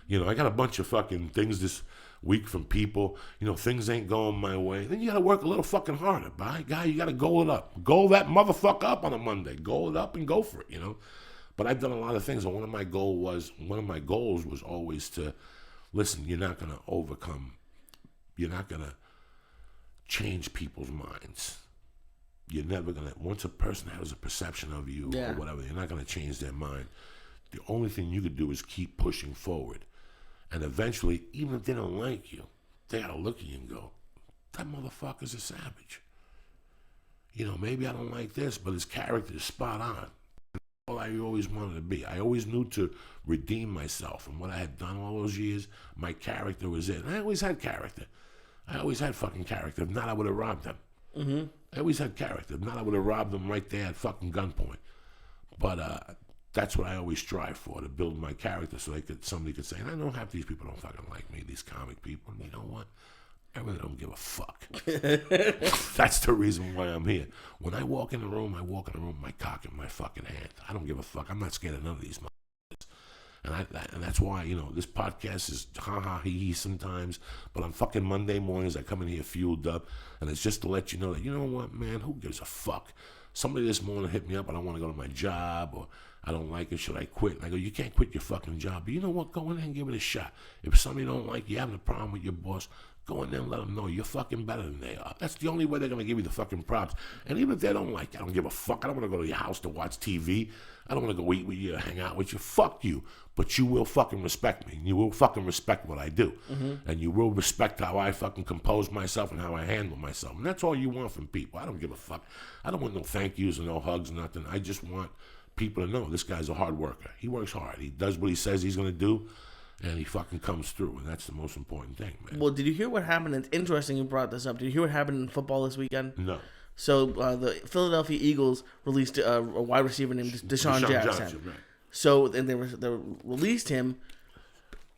you know, I got a bunch of fucking things this week from people, you know, things ain't going my way. Then you got to work a little fucking harder, by guy. You got to goal it up. Goal that motherfucker up on a Monday. Goal it up and go for it, you know. But I've done a lot of things, and one of my goals was always to, listen, you're not going to overcome, you're not going to change people's minds. You're never going to, once a person has a perception of you or whatever, you're not going to change their mind. The only thing you could do is keep pushing forward. And eventually, even if they don't like you, they got to look at you and go, that motherfucker's a savage. You know, maybe I don't like this, but his character is spot on. All I always wanted to be. I always knew to redeem myself. And what I had done all those years, my character was it. And I always had character. I always had fucking character. If not, I would have robbed them. Mm-hmm. I always had character. If not, I would have robbed them right there at fucking gunpoint. But that's what I always strive for, to build my character so somebody could say, and I know half these people don't fucking like me, these comic people. And you know what? I really don't give a fuck. That's the reason why I'm here. When I walk in the room with my cock in my fucking hand. I don't give a fuck. I'm not scared of none of these motherfuckers. And that's why, you know, this podcast is ha-ha, he sometimes, but on fucking Monday mornings, I come in here fueled up, and it's just to let you know that, you know what, man, who gives a fuck? Somebody this morning hit me up, I don't want to go to my job, or I don't like it, should I quit? And I go, you can't quit your fucking job, but you know what, go in there and give it a shot. If somebody don't like you, having a problem with your boss, go in there and let them know you're fucking better than they are. That's the only way they're going to give you the fucking props. And even if they don't like you, I don't give a fuck. I don't want to go to your house to watch TV. I don't want to go eat with you or hang out with you. Fuck you. But you will fucking respect me. And you will fucking respect what I do. Mm-hmm. And you will respect how I fucking compose myself and how I handle myself. And that's all you want from people. I don't give a fuck. I don't want no thank yous and no hugs or nothing. I just want people to know this guy's a hard worker. He works hard. He does what he says he's going to do. and he fucking comes through, and that's the most important thing, man. Well, did you hear what happened? It's interesting you brought this up. Did you hear what happened in football this weekend? No. So the Philadelphia Eagles released a wide receiver named Deshaun Jackson. Right. So and they released him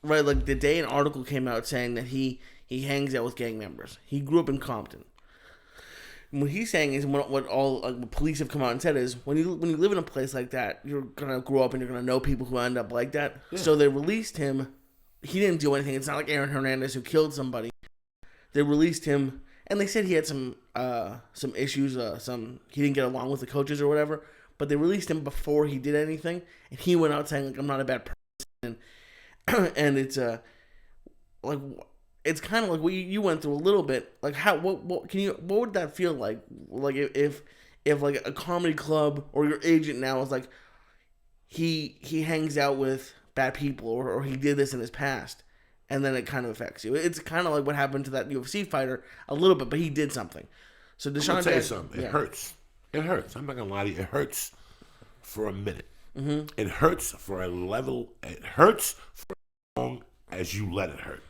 right like the day an article came out saying that he hangs out with gang members. He grew up in Compton. And what he's saying is what all what police have come out and said is when you live in a place like that, you're gonna grow up and you're gonna know people who end up like that. Yeah. So they released him. He didn't do anything. It's not like Aaron Hernandez who killed somebody. They released him. And they said he had some issues, he didn't get along with the coaches or whatever. But they released him before he did anything, and he went out saying like I'm not a bad person, and it's like it's kind of like what you went through a little bit. Like what would that feel like? Like if like a comedy club or your agent now is like he hangs out with bad people or he did this in his past. And then it kind of affects you. It's kind of like what happened to that UFC fighter a little bit, but he did something. So Deshaun, I'm gonna tell you something. It hurts. It hurts. I'm not gonna lie to you. It hurts for a minute. Mm-hmm. It hurts for a level. It hurts for as long as you let it hurt.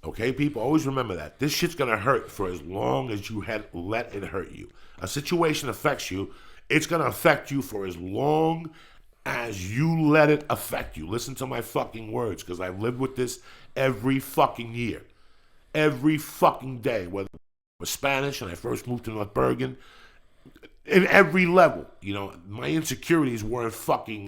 Okay, people, always remember that. This shit's gonna hurt for as long as you let it hurt you. A situation affects you. It's gonna affect you for as long as you let it affect you. Listen to my fucking words, because I've lived with this every fucking year. Every fucking day. Whether I was Spanish and I first moved to North Bergen, in every level, my insecurities weren't fucking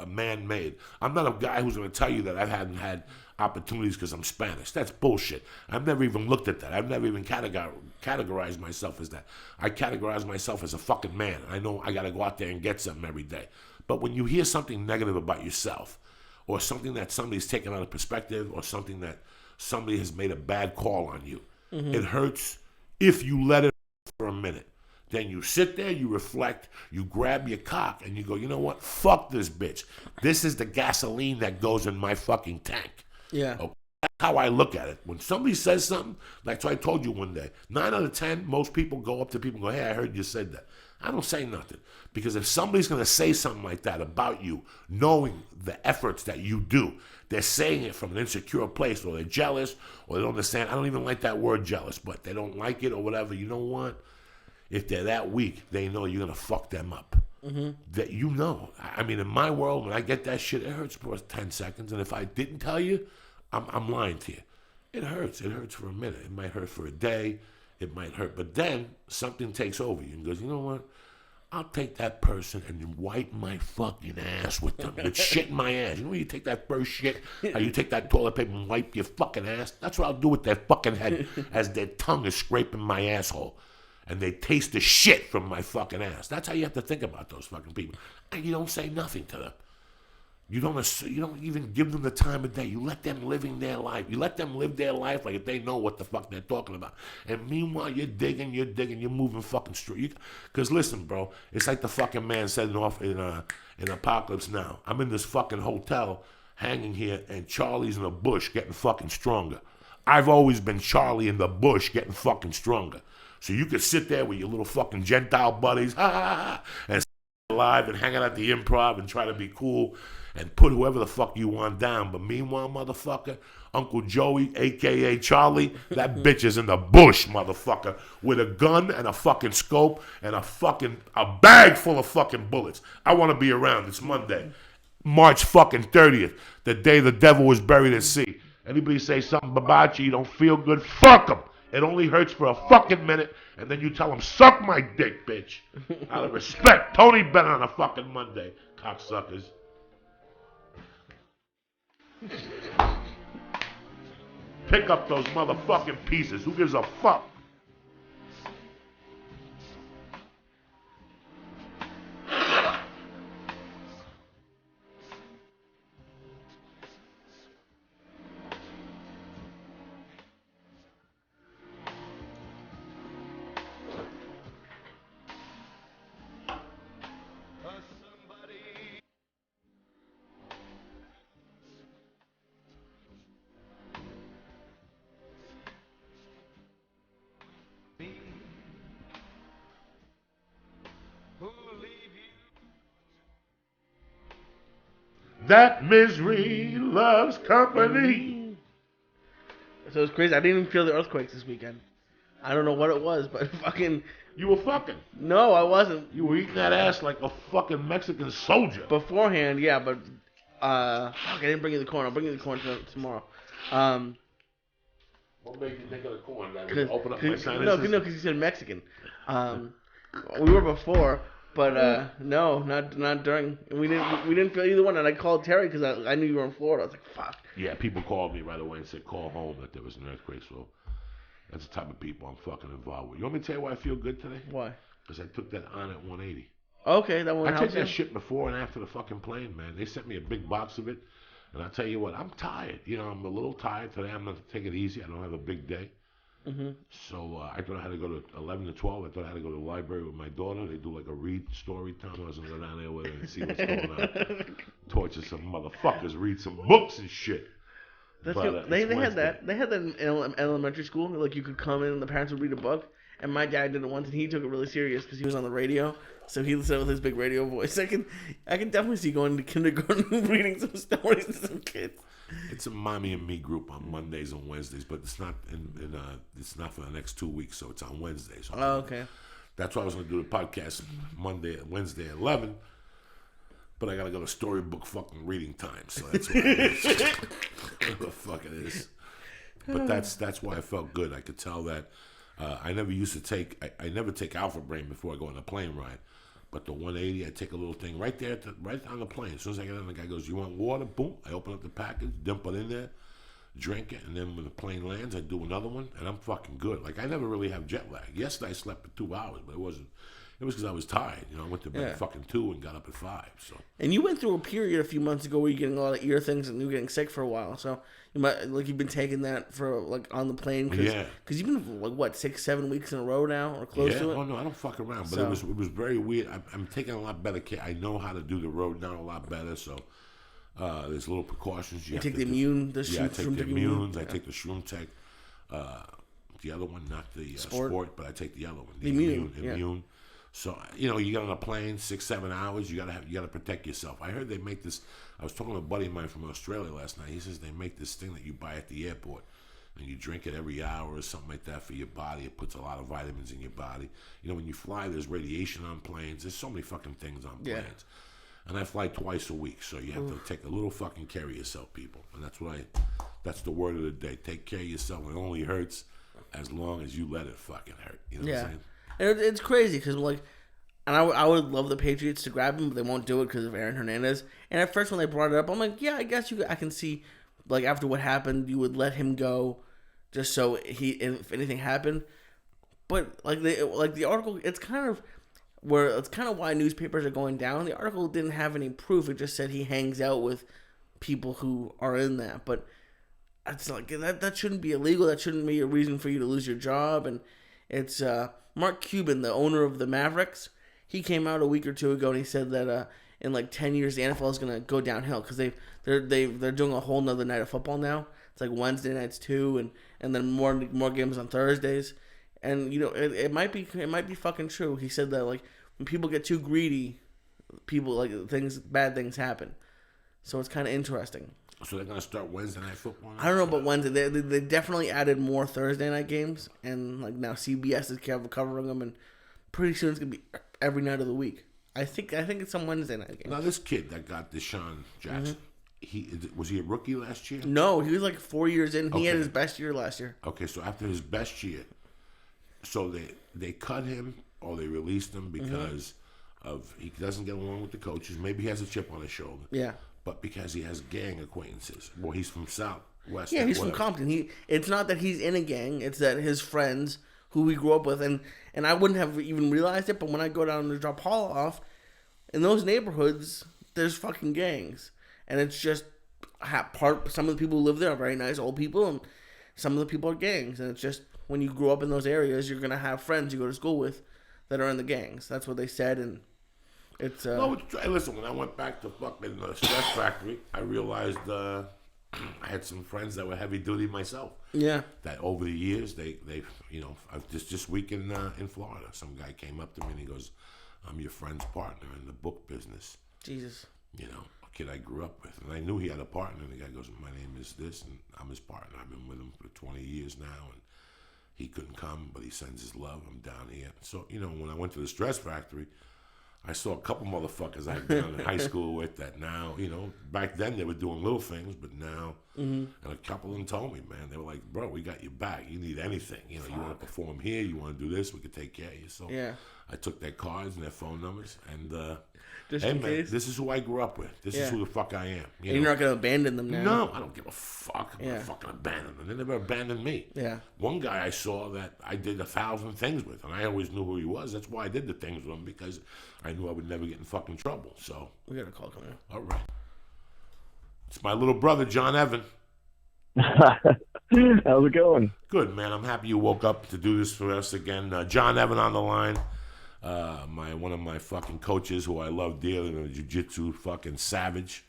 man-made. I'm not a guy who's going to tell you that I haven't had opportunities because I'm Spanish. That's bullshit. I've never even looked at that. I've never even categorized myself as that. I categorize myself as a fucking man. I know I got to go out there and get something every day. But when you hear something negative about yourself, or something that somebody's taken out of perspective, or something that somebody has made a bad call on you, it hurts if you let it for a minute. Then you sit there, you reflect, you grab your cock, and you go, you know what? Fuck this bitch. This is the gasoline that goes in my fucking tank. Yeah. Okay? That's how I look at it. When somebody says something, like I told you one day, 9 out of 10, most people go up to people and go, hey, I heard you said that. I don't say nothing. Because if somebody's going to say something like that about you, knowing the efforts that you do, they're saying it from an insecure place, or they're jealous, or they don't understand. I don't even like that word jealous, but they don't like it or whatever. You know what? If they're that weak, they know you're going to fuck them up. Mm-hmm. That I mean, in my world, when I get that shit, it hurts for 10 seconds. And if I didn't tell you, I'm lying to you. It hurts. It hurts for a minute. It might hurt for a day. It might hurt. But then something takes over you and goes, you know what? I'll take that person and wipe my fucking ass with them. With shit in my ass. You know when you take that first shit, how you take that toilet paper and wipe your fucking ass? That's what I'll do with their fucking head as their tongue is scraping my asshole. And they taste the shit from my fucking ass. That's how you have to think about those fucking people. And you don't say nothing to them. You don't even give them the time of day. You let them living their life. You let them live their life like if they know what the fuck they're talking about. And meanwhile, you're digging, you're moving fucking straight. Because listen, bro, it's like the fucking man said in Apocalypse Now. I'm in this fucking hotel hanging here, and Charlie's in the bush getting fucking stronger. I've always been Charlie in the bush getting fucking stronger. So you could sit there with your little fucking Gentile buddies, and alive and hang out at the Improv and try to be cool and put whoever the fuck you want down. But meanwhile, motherfucker, Uncle Joey, a.k.a. Charlie, that bitch is in the bush, motherfucker, with a gun and a fucking scope and a bag full of fucking bullets. I want to be around. It's Monday, March fucking 30th, the day the devil was buried at sea. Anybody say something about you don't feel good, fuck them. It only hurts for a fucking minute, and then you tell them, suck my dick, bitch. Out of respect. Tony Bennett on a fucking Monday, cocksuckers. Pick up those motherfucking pieces. Who gives a fuck? That misery loves company. So it's crazy. I didn't even feel the earthquakes this weekend. I don't know what it was, but fucking... You were fucking. No, I wasn't. You were eating that ass like a fucking Mexican soldier. Beforehand, yeah, but... fuck, I didn't bring you the corn. I'll bring you the corn tomorrow. What made you think of the corn? Open up my sinuses? No, because you said Mexican. We were before, but no, not during. We didn't feel either one. And I called Terry because I knew you were in Florida. I was like, fuck. Yeah, people called me right away and said call home that there was an earthquake. So that's the type of people I'm fucking involved with. You want me to tell you why I feel good today? Why? Because I took that on at 180. Okay, that one. I took that shit before and after the fucking plane, man. They sent me a big box of it. And I'll tell you what, I'm tired. You know, I'm a little tired today. I'm going to take it easy. I don't have a big day. Mm-hmm. So I thought I had to go to 11 to 12. I thought I had to go to the library with my daughter. They do like a read story time. I was going to go down there with her and see what's going on. Torture some motherfuckers, read some books and shit. They had that. They had that in elementary school. Like you could come in and the parents would read a book. And my dad did it once, and he took it really serious because he was on the radio. So he listened with his big radio voice. I can definitely see going to kindergarten reading some stories to some kids. It's a mommy and me group on Mondays and Wednesdays, but it's not it's not for the next 2 weeks, so it's on Wednesdays. So okay. That's why I was going to do the podcast Wednesday at 11. But I got to go to storybook fucking reading time, so that's what it is. What the fuck it is. But that's why I felt good. I could tell that. I never used to take. I never take Alpha Brain before I go on a plane ride, but the 180, I take a little thing right there, right on the plane. As soon as I get in, the guy goes, "You want water?" Boom! I open up the package, dump it in there, drink it, and then when the plane lands, I do another one, and I'm fucking good. Like I never really have jet lag. Yesterday I slept for 2 hours, but it was because I was tired. You know, I went to bed at fucking 2 and got up at 5. So. And you went through a period a few months ago where you're getting a lot of ear things and you were getting sick for a while. So you might you've been taking that for like on the plane. Because you've been like what 6-7 weeks in a row now or close to it. Oh no, I don't fuck around. But it was very weird. I'm taking a lot better care. I know how to do the road now a lot better. So there's little precautions you have take to the immune. I take the immunes. I take the Shroom Tech. The other one, not the sport, but I take the other one. The immune. Yeah. So you know, you get on a plane 6-7 hours. You gotta protect yourself. I heard they make this. I was talking to a buddy of mine from Australia last night. He says they make this thing that you buy at the airport, and you drink it every hour or something like that for your body. It puts a lot of vitamins in your body. You know, when you fly, there's radiation on planes. There's so many fucking things on planes. Yeah. And I fly twice a week, so you have to take a little fucking care of yourself, people. And that's the word of the day. Take care of yourself. It only hurts as long as you let it fucking hurt. You know what I'm saying? And it's crazy because like, and I would love the Patriots to grab him, but they won't do it because of Aaron Hernandez. And at first when they brought it up, I'm like, yeah, I guess I can see, like after what happened, you would let him go, just so if anything happened. But like the article, it's kind of why newspapers are going down. The article didn't have any proof; it just said he hangs out with people who are in that. But it's like that shouldn't be illegal. That shouldn't be a reason for you to lose your job. And it's Mark Cuban, the owner of the Mavericks. He came out a week or two ago and he said that in like 10 years the NFL is gonna go downhill because they're doing a whole nother night of football now. It's like Wednesday nights too, and then more games on Thursdays. And you know it might be fucking true. He said that like when people get too greedy, bad things happen. So it's kind of interesting. So they're gonna start Wednesday night football now? I don't know about Wednesday. They definitely added more Thursday night games, and like now CBS is covering them, and pretty soon it's gonna be every night of the week. I think it's some Wednesday night games. Now this kid that got Deshaun Jackson, was he a rookie last year? No, he was like 4 years in. He had his best year last year. Okay, so after his best year, so they cut him or they released him because he doesn't get along with the coaches. Maybe he has a chip on his shoulder. Yeah. But because he has gang acquaintances. Well, he's from Southwest. Yeah, he's from Compton. It's not that he's in a gang. It's that his friends who he grew up with, and I wouldn't have even realized it, but when I go down to drop Paul off, in those neighborhoods, there's fucking gangs. And it's just some of the people who live there are very nice old people, and some of the people are gangs. And it's just, when you grow up in those areas, you're going to have friends you go to school with that are in the gangs. That's what they said, and it's... No, listen, when I went back to fucking Stress Factory, I realized... I had some friends that were heavy duty myself. Yeah. That over the years, they you know, this week in Florida, some guy came up to me and he goes, "I'm your friend's partner in the book business." Jesus. You know, kid I grew up with. And I knew he had a partner. And the guy goes, my name is this, and I'm his partner. I've been with him for 20 years now, and he couldn't come, but he sends his love. I'm down here. So, when I went to the Stress Factory, I saw a couple motherfuckers I'd been in high school with that now, back then they were doing little things, but now, and a couple of them told me, man, they were like, bro, we got your back. You need anything. You want to perform here, you want to do this, we could take care of you. So I took their cards and their phone numbers, and hey, man, this is who I grew up with. This is who the fuck I am. You're not going to abandon them now. No, I don't give a fuck. I'm going to fucking abandon them. They never abandoned me. Yeah. One guy I saw that I did 1,000 things with, and I always knew who he was. That's why I did the things with him, because I knew I would never get in fucking trouble. So we got a call coming in. All right. It's my little brother, John Evan. How's it going? Good, man. I'm happy you woke up to do this for us again. John Evan on the line. One of my fucking coaches who I love dearly, the Jiu-jitsu fucking savage.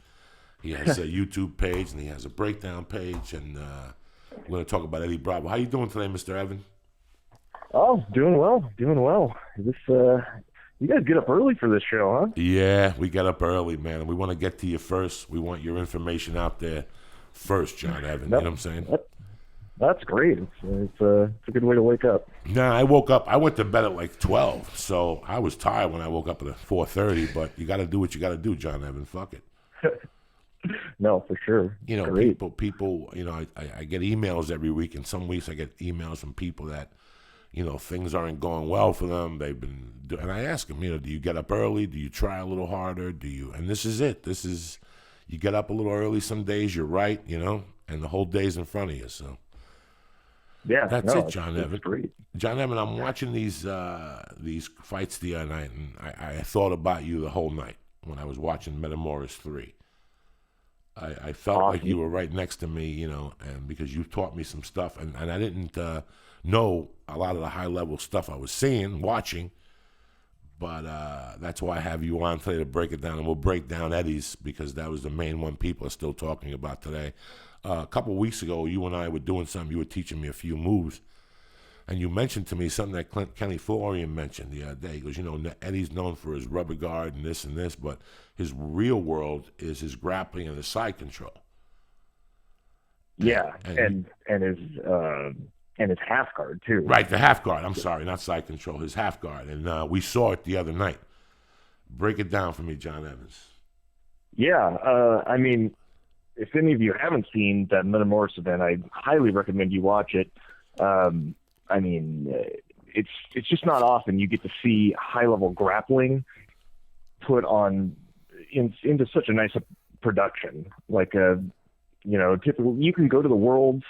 He has a YouTube page and he has a breakdown page, and we're going to talk about Eddie Bravo. How you doing today, Mr. Evan? Oh, doing well. This you guys get up early for this show, huh? Yeah, we get up early, man, and we want to get to you first. We want your information out there first, John Evan. You know what I'm saying? That's great. It's a good way to wake up. Nah, I woke up. I went to bed at like 12, so I was tired when I woke up at 4:30. But you got to do what you got to do, John Evan. Fuck it. No, for sure. Great. People. I get emails every week, and some weeks I get emails from people that, things aren't going well for them. And I ask them, do you get up early? Do you try a little harder? Do you? And this is it. You get up a little early some days. You're right, and the whole day's in front of you. So. Yeah, that's it, John Evan. Great. John Evan, I'm watching these fights the other night, and I thought about you the whole night when I was watching Metamoris 3. I felt like you were right next to me, and because you taught me some stuff, and I didn't know a lot of the high-level stuff I was watching, but that's why I have you on today to break it down, and we'll break down Eddie's, because that was the main one people are still talking about today. A couple of weeks ago, you and I were doing something. You were teaching me a few moves, and you mentioned to me something that Kenny Florian mentioned the other day. He goes, Eddie's known for his rubber guard and this, but his real world is his grappling and his side control. Yeah, and his half guard too. Right, the half guard. I'm sorry, not side control. His half guard, and we saw it the other night. Break it down for me, John Evans. Yeah, if any of you haven't seen that Metamoris event, I highly recommend you watch it. It's just not often you get to see high-level grappling put on into such a nice production. Like, typically you can go to the Worlds,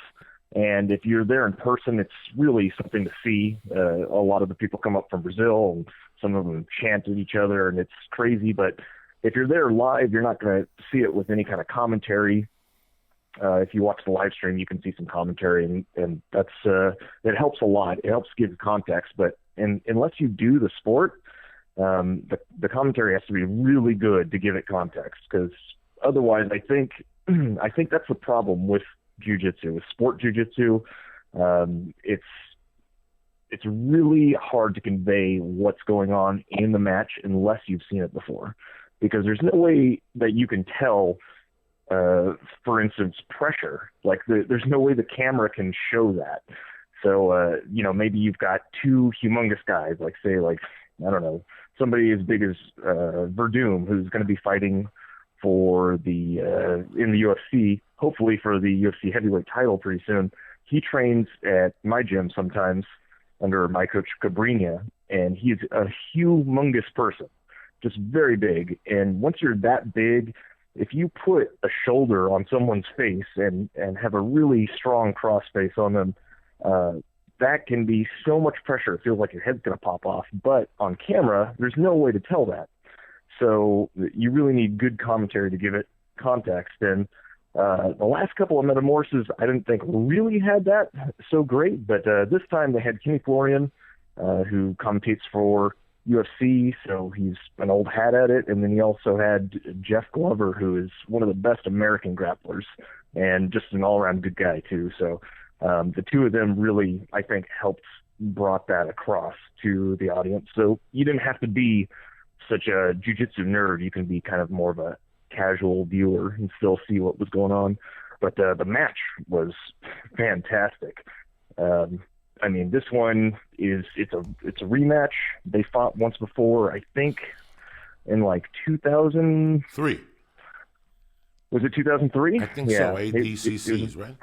and if you're there in person, it's really something to see. A lot of the people come up from Brazil, and some of them chant at each other, and it's crazy, but if you're there live, you're not going to see it with any kind of commentary. If you watch the live stream, you can see some commentary, and that's it helps a lot. It helps give context, but unless you do the sport, the commentary has to be really good to give it context, because otherwise, I think that's the problem with jiu-jitsu, with sport jiu-jitsu. It's really hard to convey what's going on in the match unless you've seen it before. Because there's no way that you can tell, for instance, pressure. Like there's no way the camera can show that. So, maybe you've got two humongous guys, I don't know, somebody as big as Verdum, who's going to be fighting for in the UFC, hopefully for the UFC heavyweight title pretty soon. He trains at my gym sometimes under my coach Cabrinha, and he's a humongous person. Just very big. And once you're that big, if you put a shoulder on someone's face and have a really strong cross face on them, that can be so much pressure. It feels like your head's going to pop off. But on camera, there's no way to tell that. So you really need good commentary to give it context. And the last couple of Metamorphoses, I didn't think really had that so great. But this time they had Kenny Florian, who commentates for UFC, so he's an old hat at it. And then he also had Jeff Glover, who is one of the best American grapplers and just an all-around good guy too. So the two of them really, I think, brought that across to the audience. So you didn't have to be such a jiu-jitsu nerd. You can be kind of more of a casual viewer and still see what was going on. But the match was fantastic. I mean, this one it's a rematch. They fought once before, I think, in like 2003. Was it 2003? I think so. ADCCs, right?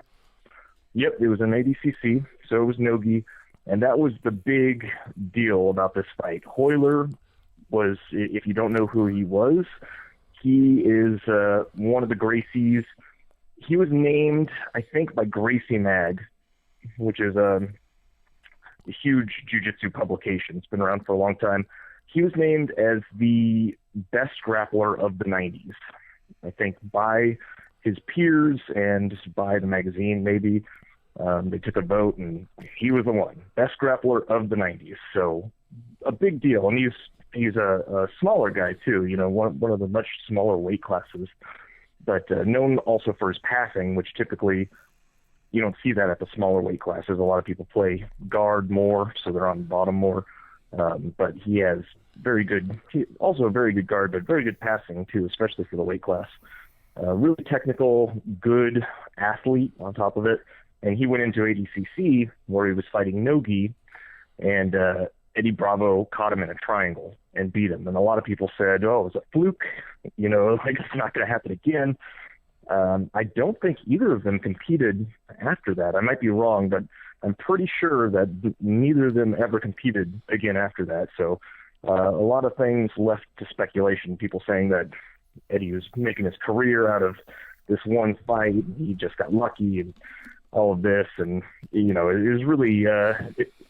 Yep, it was an ADCC, so it was no-gi, and that was the big deal about this fight. Royler was, if you don't know who he was, he is one of the Gracies. He was named, I think, by Gracie Mag, which is a huge jiu-jitsu publication. It's been around for a long time. He was named as the best grappler of the 90s, I think, by his peers and just by the magazine, maybe. They took a vote, and he was the one. Best grappler of the 90s. So a big deal. And he's a smaller guy, too, you know, one of the much smaller weight classes, but known also for his passing, which typically you don't see that at the smaller weight classes. A lot of people play guard more, so they're on the bottom more. But he has also a very good guard, but very good passing, too, especially for the weight class. Really technical, good athlete on top of it. And he went into ADCC where he was fighting no-gi, and Eddie Bravo caught him in a triangle and beat him. And a lot of people said, oh, it was a fluke. You know, like it's not going to happen again. I don't think either of them competed after that. I might be wrong, but I'm pretty sure that neither of them ever competed again after that. So a lot of things left to speculation. People saying that Eddie was making his career out of this one fight. He just got lucky and all of this. And, you know, it was really,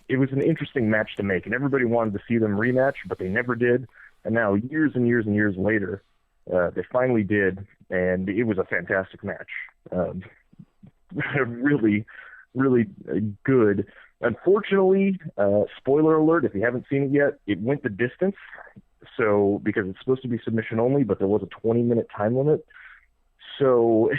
it was an interesting match to make. And everybody wanted to see them rematch, but they never did. And now years and years and years later, they finally did. And it was a fantastic match. Really, really good. Unfortunately, spoiler alert, if you haven't seen it yet, it went the distance. So, because it's supposed to be submission only, but there was a 20-minute time limit. So,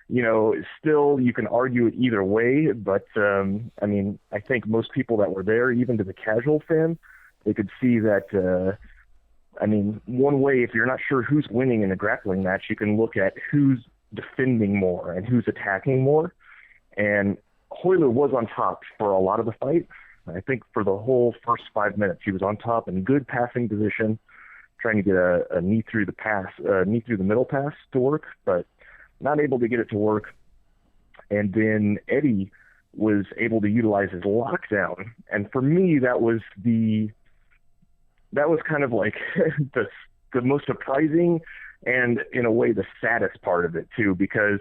you know, still you can argue it either way, but I mean, I think most people that were there, even to the casual fan, they could see that, I mean, one way, if you're not sure who's winning in a grappling match, you can look at who's defending more and who's attacking more. And Royler was on top for a lot of the fight. I think for the whole first 5 minutes, he was on top in good passing position, trying to get a knee through the middle pass to work, but not able to get it to work. And then Eddie was able to utilize his lockdown. And for me, that was kind of like the most surprising and in a way the saddest part of it too, because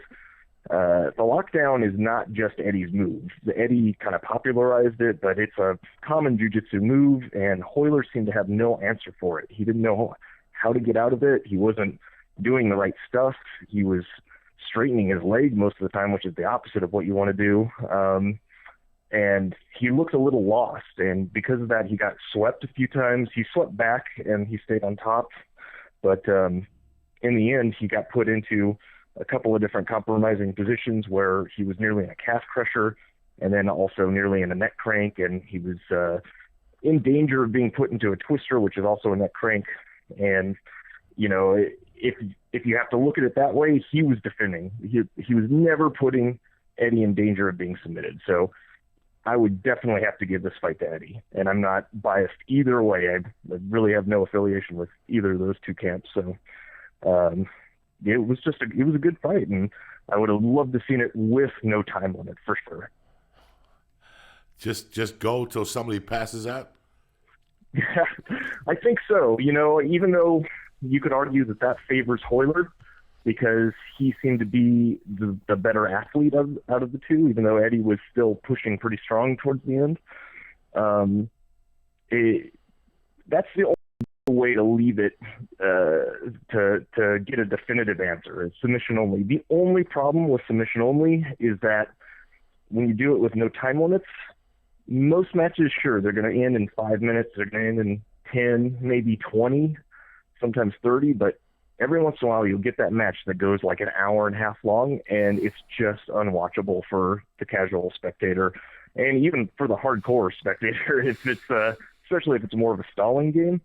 the lockdown is not just Eddie's move. Eddie kind of popularized it, but it's a common jiu-jitsu move, and Royler seemed to have no answer for it. He didn't know how to get out of it. He wasn't doing the right stuff. He was straightening his leg most of the time, which is the opposite of what you want to do. And he looked a little lost, and because of that, he got swept a few times. He swept back, and he stayed on top. But in the end, he got put into a couple of different compromising positions where he was nearly in a calf crusher and then also nearly in a neck crank, and he was in danger of being put into a twister, which is also a neck crank. And, you know, if you have to look at it that way, he was defending. He was never putting Eddie in danger of being submitted. So I would definitely have to give this fight to Eddie, and I'm not biased either way. I really have no affiliation with either of those two camps. So it was a good fight, and I would have loved to seen it with no time limit for sure. Just go till somebody passes out? Yeah, I think so. You know, even though you could argue that favors Royler because he seemed to be the better athlete out of the two, even though Eddie was still pushing pretty strong towards the end. That's the only way to leave it to get a definitive answer. It's submission only. The only problem with submission only is that when you do it with no time limits, most matches, sure, they're going to end in 5 minutes, they're going to end in 10, maybe 20, sometimes 30, but every once in a while you'll get that match that goes like an hour and a half long, and it's just unwatchable for the casual spectator, and even for the hardcore spectator, if it's especially if it's more of a stalling game.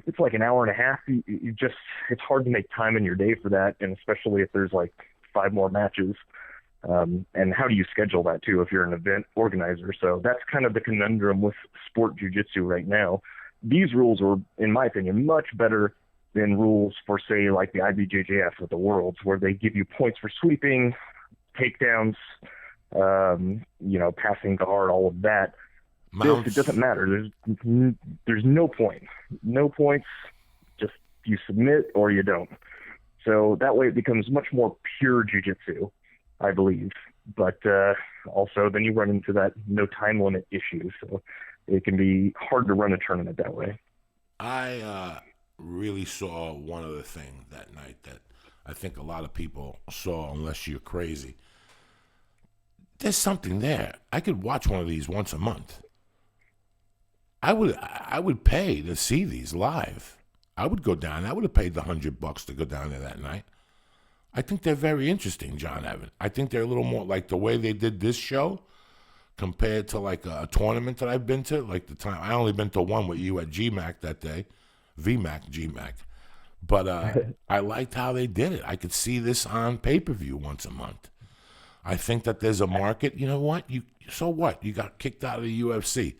it's like an hour and a half. It's hard to make time in your day for that, and especially if there's like 5 more matches. And how do you schedule that too if you're an event organizer? So that's kind of the conundrum with sport jiu-jitsu right now. These rules are, in my opinion, much better than rules for, say, like the IBJJF with the Worlds, where they give you points for sweeping, takedowns, passing guard, all of that. This, it doesn't matter. There's no point. No points. Just you submit or you don't. So that way it becomes much more pure jiu-jitsu, I believe. But also then you run into that no time limit issue. So it can be hard to run a tournament that way. I really saw one other thing that night that I think a lot of people saw, unless you're crazy. There's something there. I could watch one of these once a month. I would pay to see these live. I would go down. I would have paid the $100 to go down there that night. I think they're very interesting, John Evan. I think they're a little more like the way they did this show compared to like a tournament that I've been to. Like the time I only been to one with you at GMAC that day, GMAC. But I liked how they did it. I could see this on pay-per-view once a month. I think that there's a market. You know what? So what? You got kicked out of the UFC.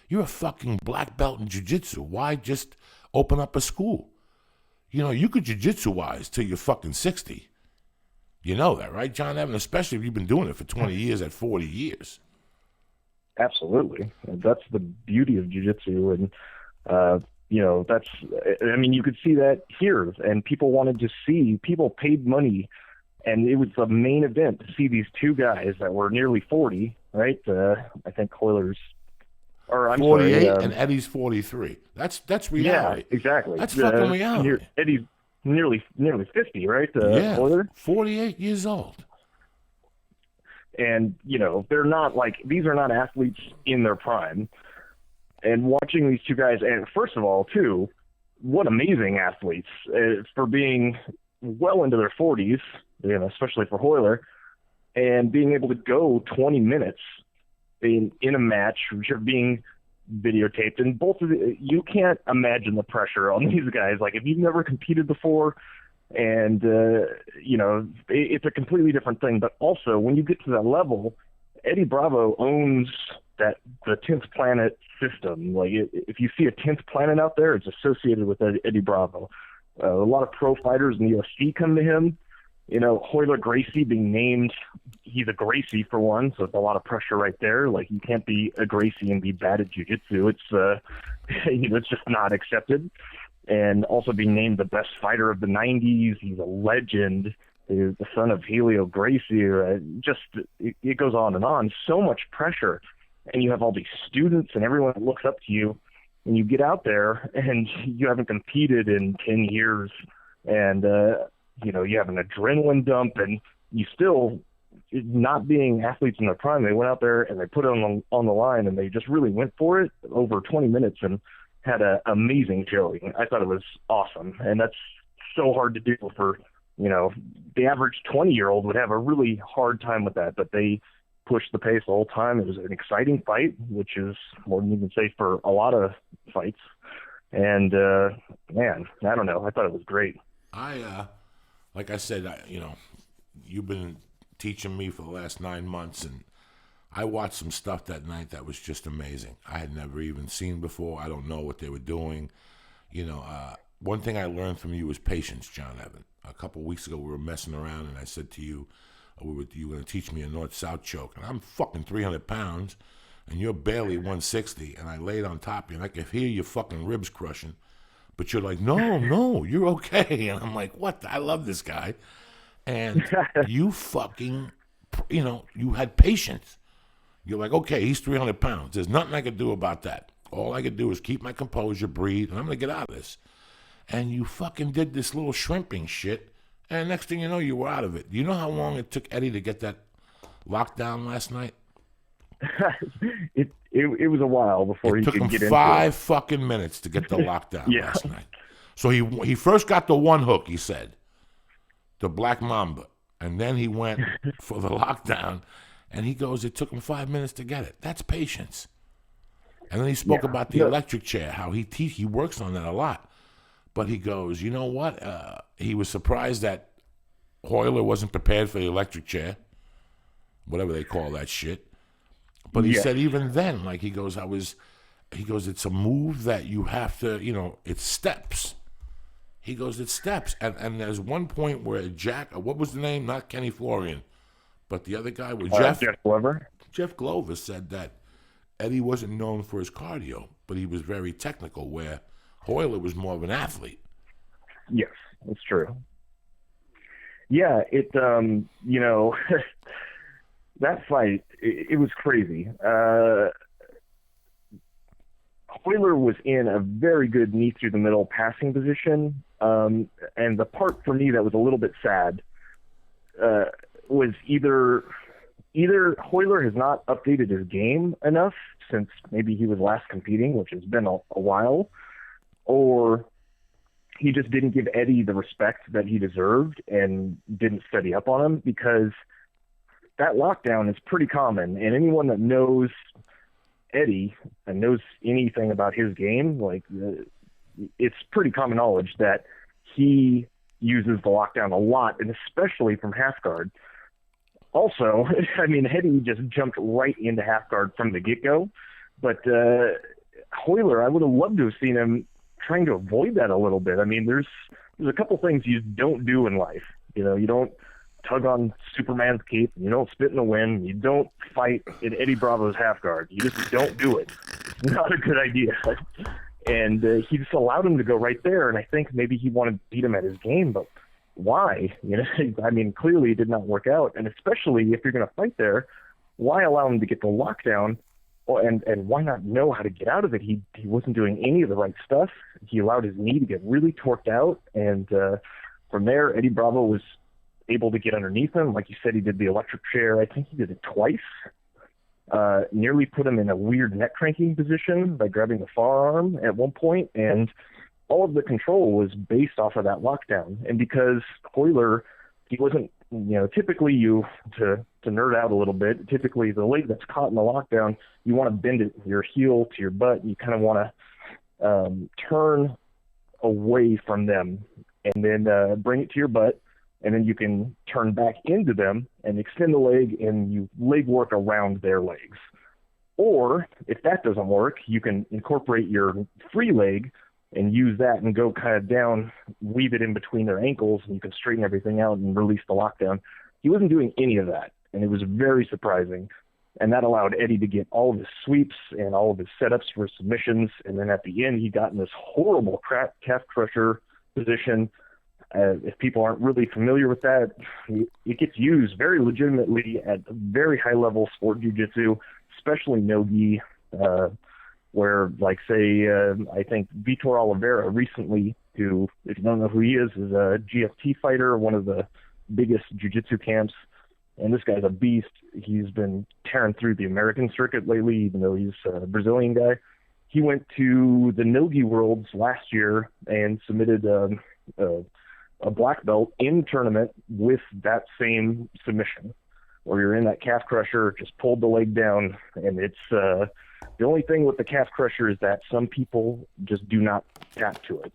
You're a fucking black belt in jiu-jitsu. Why just open up a school? You could jiu-jitsu-wise till you're fucking 60. You know that, right, John Evan? Especially if you've been doing it for 20 years at 40 years. Absolutely. That's the beauty of jiu-jitsu. And, you could see that here. And people paid money. And it was the main event to see these 2 guys that were nearly 40, right? I think Hoyler's... Or I'm 48 sorry, and Eddie's 43. That's reality. Yeah, exactly. That's fucking reality. Eddie's nearly 50, right? Yeah, Hoyler? 48 years old. And, they're not like, these are not athletes in their prime. And watching these 2 guys, and first of all, too, what amazing athletes for being well into their 40s, especially for Hoyler, and being able to go 20 minutes in a match, which are being videotaped, and you can't imagine the pressure on these guys. Like, if you've never competed before, and it's a completely different thing. But also, when you get to that level, Eddie Bravo owns the 10th planet system. Like, if you see a 10th planet out there, it's associated with Eddie Bravo. A lot of pro fighters in the UFC come to him. Hoyler Gracie being named, he's a Gracie for one, so it's a lot of pressure right there. Like, you can't be a Gracie and be bad at jiu-jitsu. It's it's just not accepted. And also being named the best fighter of the 90s, he's a legend. He's the son of Helio Gracie. It goes on and on. So much pressure, and you have all these students and everyone that looks up to you. And you get out there and you haven't competed in 10 years, and you have an adrenaline dump, and you still, not being athletes in their prime, they went out there and they put it on the line, and they just really went for it over 20 minutes and had an amazing showing. I thought it was awesome, and that's so hard to do for, the average 20-year-old would have a really hard time with that, but they pushed the pace the whole time. It was an exciting fight, which is more than you can say for a lot of fights. And, man, I don't know. I thought it was great. Like I said, you've been teaching me for the last 9 months, and I watched some stuff that night that was just amazing. I had never even seen before. I don't know what they were doing. One thing I learned from you was patience, John Evan. A couple of weeks ago, we were messing around, and I said to you, you were going to teach me a north-south choke. And I'm fucking 300 pounds, and you're barely 160, and I laid on top of you, and I could hear your fucking ribs crushing. But you're like, no, you're okay. And I'm like, what? I love this guy. And you fucking, you had patience. You're like, okay, he's 300 pounds. There's nothing I could do about that. All I could do is keep my composure, breathe, and I'm going to get out of this. And you fucking did this little shrimping shit. And next thing you know, you were out of it. Do you know how long it took Eddie to get that lockdown last night? It was a while before he could get into it. It took him 5 fucking minutes to get the lockdown last night. So he first got the one hook, he said, the Black Mamba. And then he went for the lockdown. And he goes, it took him 5 minutes to get it. That's patience. And then he spoke about the electric chair, how he works on that a lot. But he goes, you know what? He was surprised that Hoyler wasn't prepared for the electric chair, whatever they call that shit. But he said even then, like he goes, it's a move that you have to, it's steps. He goes, it's steps. And there's one point where what was the name? Not Kenny Florian, but the other guy was Jeff Glover. Jeff Glover said that Eddie wasn't known for his cardio, but he was very technical, where Hoyler was more of an athlete. Yes, that's true. Yeah, that fight, it was crazy. Hoyler was in a very good knee through the middle passing position. And the part for me that was a little bit sad was either Hoyler has not updated his game enough since maybe he was last competing, which has been a while, or he just didn't give Eddie the respect that he deserved and didn't study up on him, because that lockdown is pretty common. And anyone that knows Eddie and knows anything about his game, it's pretty common knowledge that he uses the lockdown a lot, and especially from half guard. Also, I mean, Eddie just jumped right into half guard from the get-go, but Hoyler, I would have loved to have seen him trying to avoid that a little bit. I mean, there's a couple things you don't do in life. You don't tug on Superman's cape, you don't spit in the wind, you don't fight in Eddie Bravo's half guard. You just don't do it. It's not a good idea. And he just allowed him to go right there, and I think maybe he wanted to beat him at his game, but why? I mean, clearly it did not work out, and especially if you're going to fight there, why allow him to get the lockdown, and why not know how to get out of it? He wasn't doing any of the right stuff. He allowed his knee to get really torqued out, and from there, Eddie Bravo was able to get underneath him. Like you said, he did the electric chair. I think he did it twice. Nearly put him in a weird neck cranking position by grabbing the forearm at one point, and all of the control was based off of that lockdown. And because Hoyler, he wasn't, typically to nerd out a little bit, typically the leg that's caught in the lockdown, you want to bend it, your heel to your butt, and you kind of want to turn away from them and then bring it to your butt, and then you can turn back into them and extend the leg, and you leg work around their legs. Or if that doesn't work, you can incorporate your free leg and use that and go kind of down, weave it in between their ankles, and you can straighten everything out and release the lockdown. He wasn't doing any of that, and it was very surprising. And that allowed Eddie to get all of his sweeps and all of his setups for submissions. And then at the end, he got in this horrible calf crusher position. If people aren't really familiar with that, it gets used very legitimately at very high-level sport jiu-jitsu, especially no-gi, where, I think Vitor Oliveira recently, who, if you don't know who he is a GFT fighter, one of the biggest jiu-jitsu camps, and this guy's a beast. He's been tearing through the American circuit lately, even though he's a Brazilian guy. He went to the no-gi Worlds last year and submitted a black belt in tournament with that same submission, where you're in that calf crusher, just pulled the leg down, and it's the only thing with the calf crusher is that some people just do not tap to it.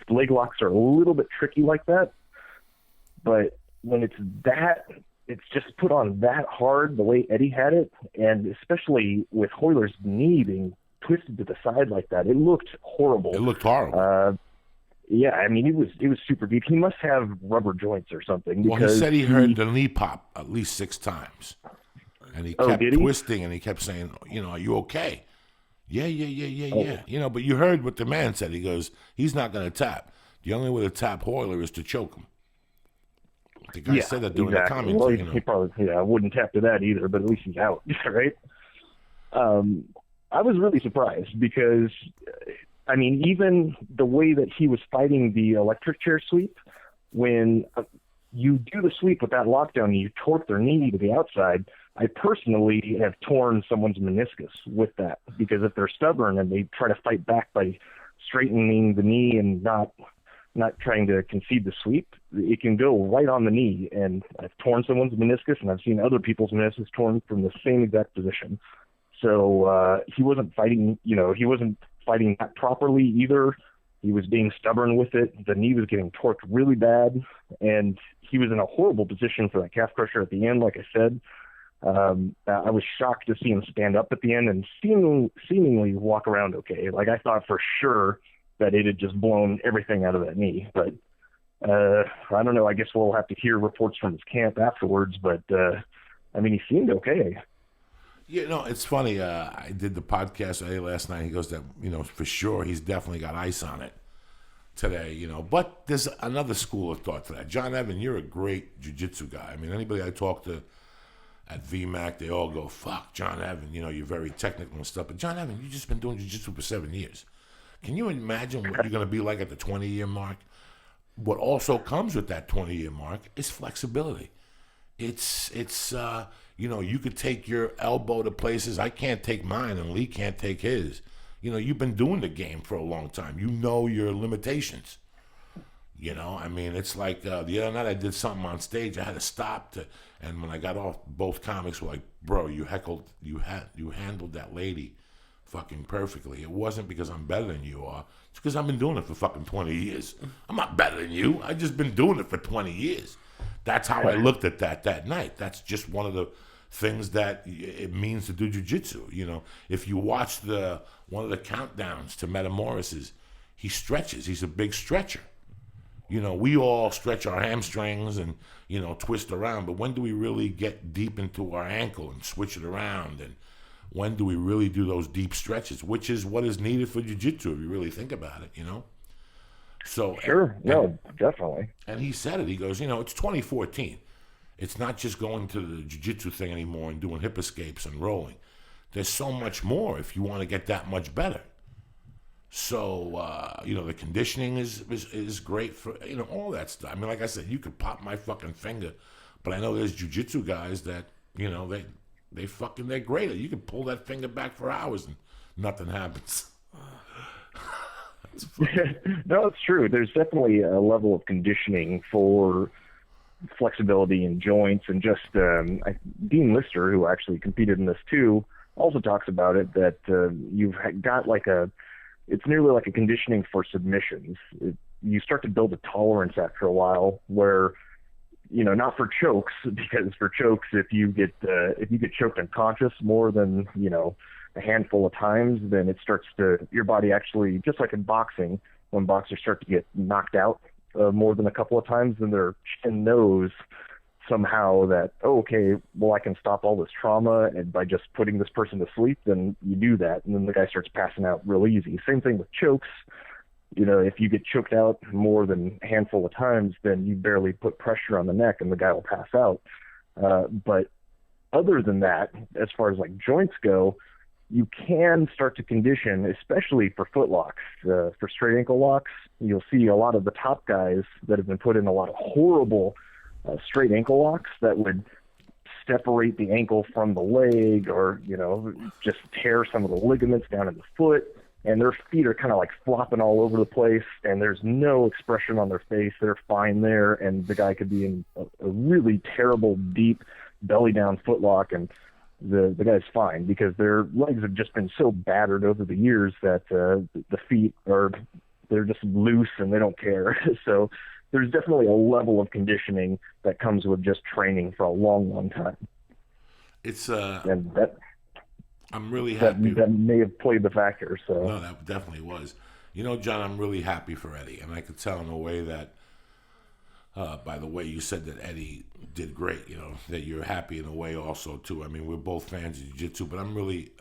Leg locks are a little bit tricky like that, but when it's just put on that hard the way Eddie had it, and especially with Hoyler's knee being twisted to the side like that, it looked horrible. It looked horrible. Yeah, I mean, it was super deep. He must have rubber joints or something. Well, he said he heard the knee pop at least 6 times. And he kept twisting, and he kept saying, are you okay? Yeah. But you heard what the man said. He goes, he's not going to tap. The only way to tap Hoyler is to choke him. The guy said that during the commentary. Well, he probably wouldn't tap to that either, but at least he's out, right? I was really surprised because, I mean, even the way that he was fighting the electric chair sweep, when you do the sweep with that lockdown and you torque their knee to the outside, I personally have torn someone's meniscus with that, because if they're stubborn and they try to fight back by straightening the knee and not trying to concede the sweep, it can go right on the knee. And I've torn someone's meniscus, and I've seen other people's meniscus torn from the same exact position. So he wasn't fighting, that properly either. he was being stubborn with it. The knee was getting torqued really bad, and he was in a horrible position for that calf crusher at the end, like I said. I was shocked to see him stand up at the end and seemingly walk around okay. Like, I thought for sure that it had just blown everything out of that knee. But I don't know. I guess we'll have to hear reports from his camp afterwards. But, I mean, he seemed okay. Yeah, no, it's funny. I did the podcast last night. He goes that, for sure he's definitely got ice on it today, But there's another school of thought to that. John Evan, you're a great jiu-jitsu guy. I mean, anybody I talk to at VMAC, they all go, fuck, John Evan, you're very technical and stuff. But John Evan, you've just been doing jiu-jitsu for 7 years. Can you imagine what you're going to be like at the 20-year mark? What also comes with that 20-year mark is flexibility. It's you could take your elbow to places I can't take mine and Lee can't take his. You've been doing the game for a long time. You know your limitations. I mean, it's like the other night I did something on stage. I had to stop and when I got off, both comics were like, "Bro, you handled that lady fucking perfectly. It wasn't because I'm better than you are. It's because I've been doing it for fucking 20 years. I'm not better than you. I just been doing it for 20 years." That's how I looked at that night. That's just one of the things that it means to do jiu-jitsu. If you watch one of the countdowns to Metamoris, he stretches. He's a big stretcher. We all stretch our hamstrings and, twist around. But when do we really get deep into our ankle and switch it around? And when do we really do those deep stretches, which is what is needed for jiu-jitsu if you really think about it, So Sure. No, definitely. And he said it. He goes, it's 2014. It's not just going to the jiu-jitsu thing anymore and doing hip escapes and rolling. There's so much more if you want to get that much better. So, the conditioning is great for, all that stuff. I mean, like I said, you could pop my fucking finger, but I know there's jiu-jitsu guys that, they're great. You can pull that finger back for hours and nothing happens. No, it's true. There's definitely a level of conditioning for flexibility in joints, and just Dean Lister, who actually competed in this too, also talks about it, that you've got it's nearly like a conditioning for submissions. You start to build a tolerance after a while where, not for chokes, because for chokes, if you get choked unconscious more than, a handful of times, then it starts your body actually, just like in boxing, when boxers start to get knocked out more than a couple of times, then their chin knows somehow that, okay, well, I can stop all this trauma, and by just putting this person to sleep, then you do that, and then the guy starts passing out real easy. Same thing with chokes. If you get choked out more than a handful of times, then you barely put pressure on the neck, and the guy will pass out. But other than that, as far as like joints go, you can start to condition, especially for foot locks. For straight ankle locks, you'll see a lot of the top guys that have been put in a lot of horrible straight ankle locks that would separate the ankle from the leg, or, just tear some of the ligaments down in the foot, and their feet are kind of like flopping all over the place, and there's no expression on their face. They're fine there, and the guy could be in a really terrible, deep belly down foot lock, and the guy's fine because their legs have just been so battered over the years that the feet they're just loose and they don't care. So there's definitely a level of conditioning that comes with just training for a long, long time. It's and that I'm really happy. That may have played the factor. So no, that definitely was. John, I'm really happy for Eddie, and I could tell in a way that, by the way you said that Eddie did great, that you're happy in a way also too. I mean, we're both fans of jiu-jitsu, but I'm really,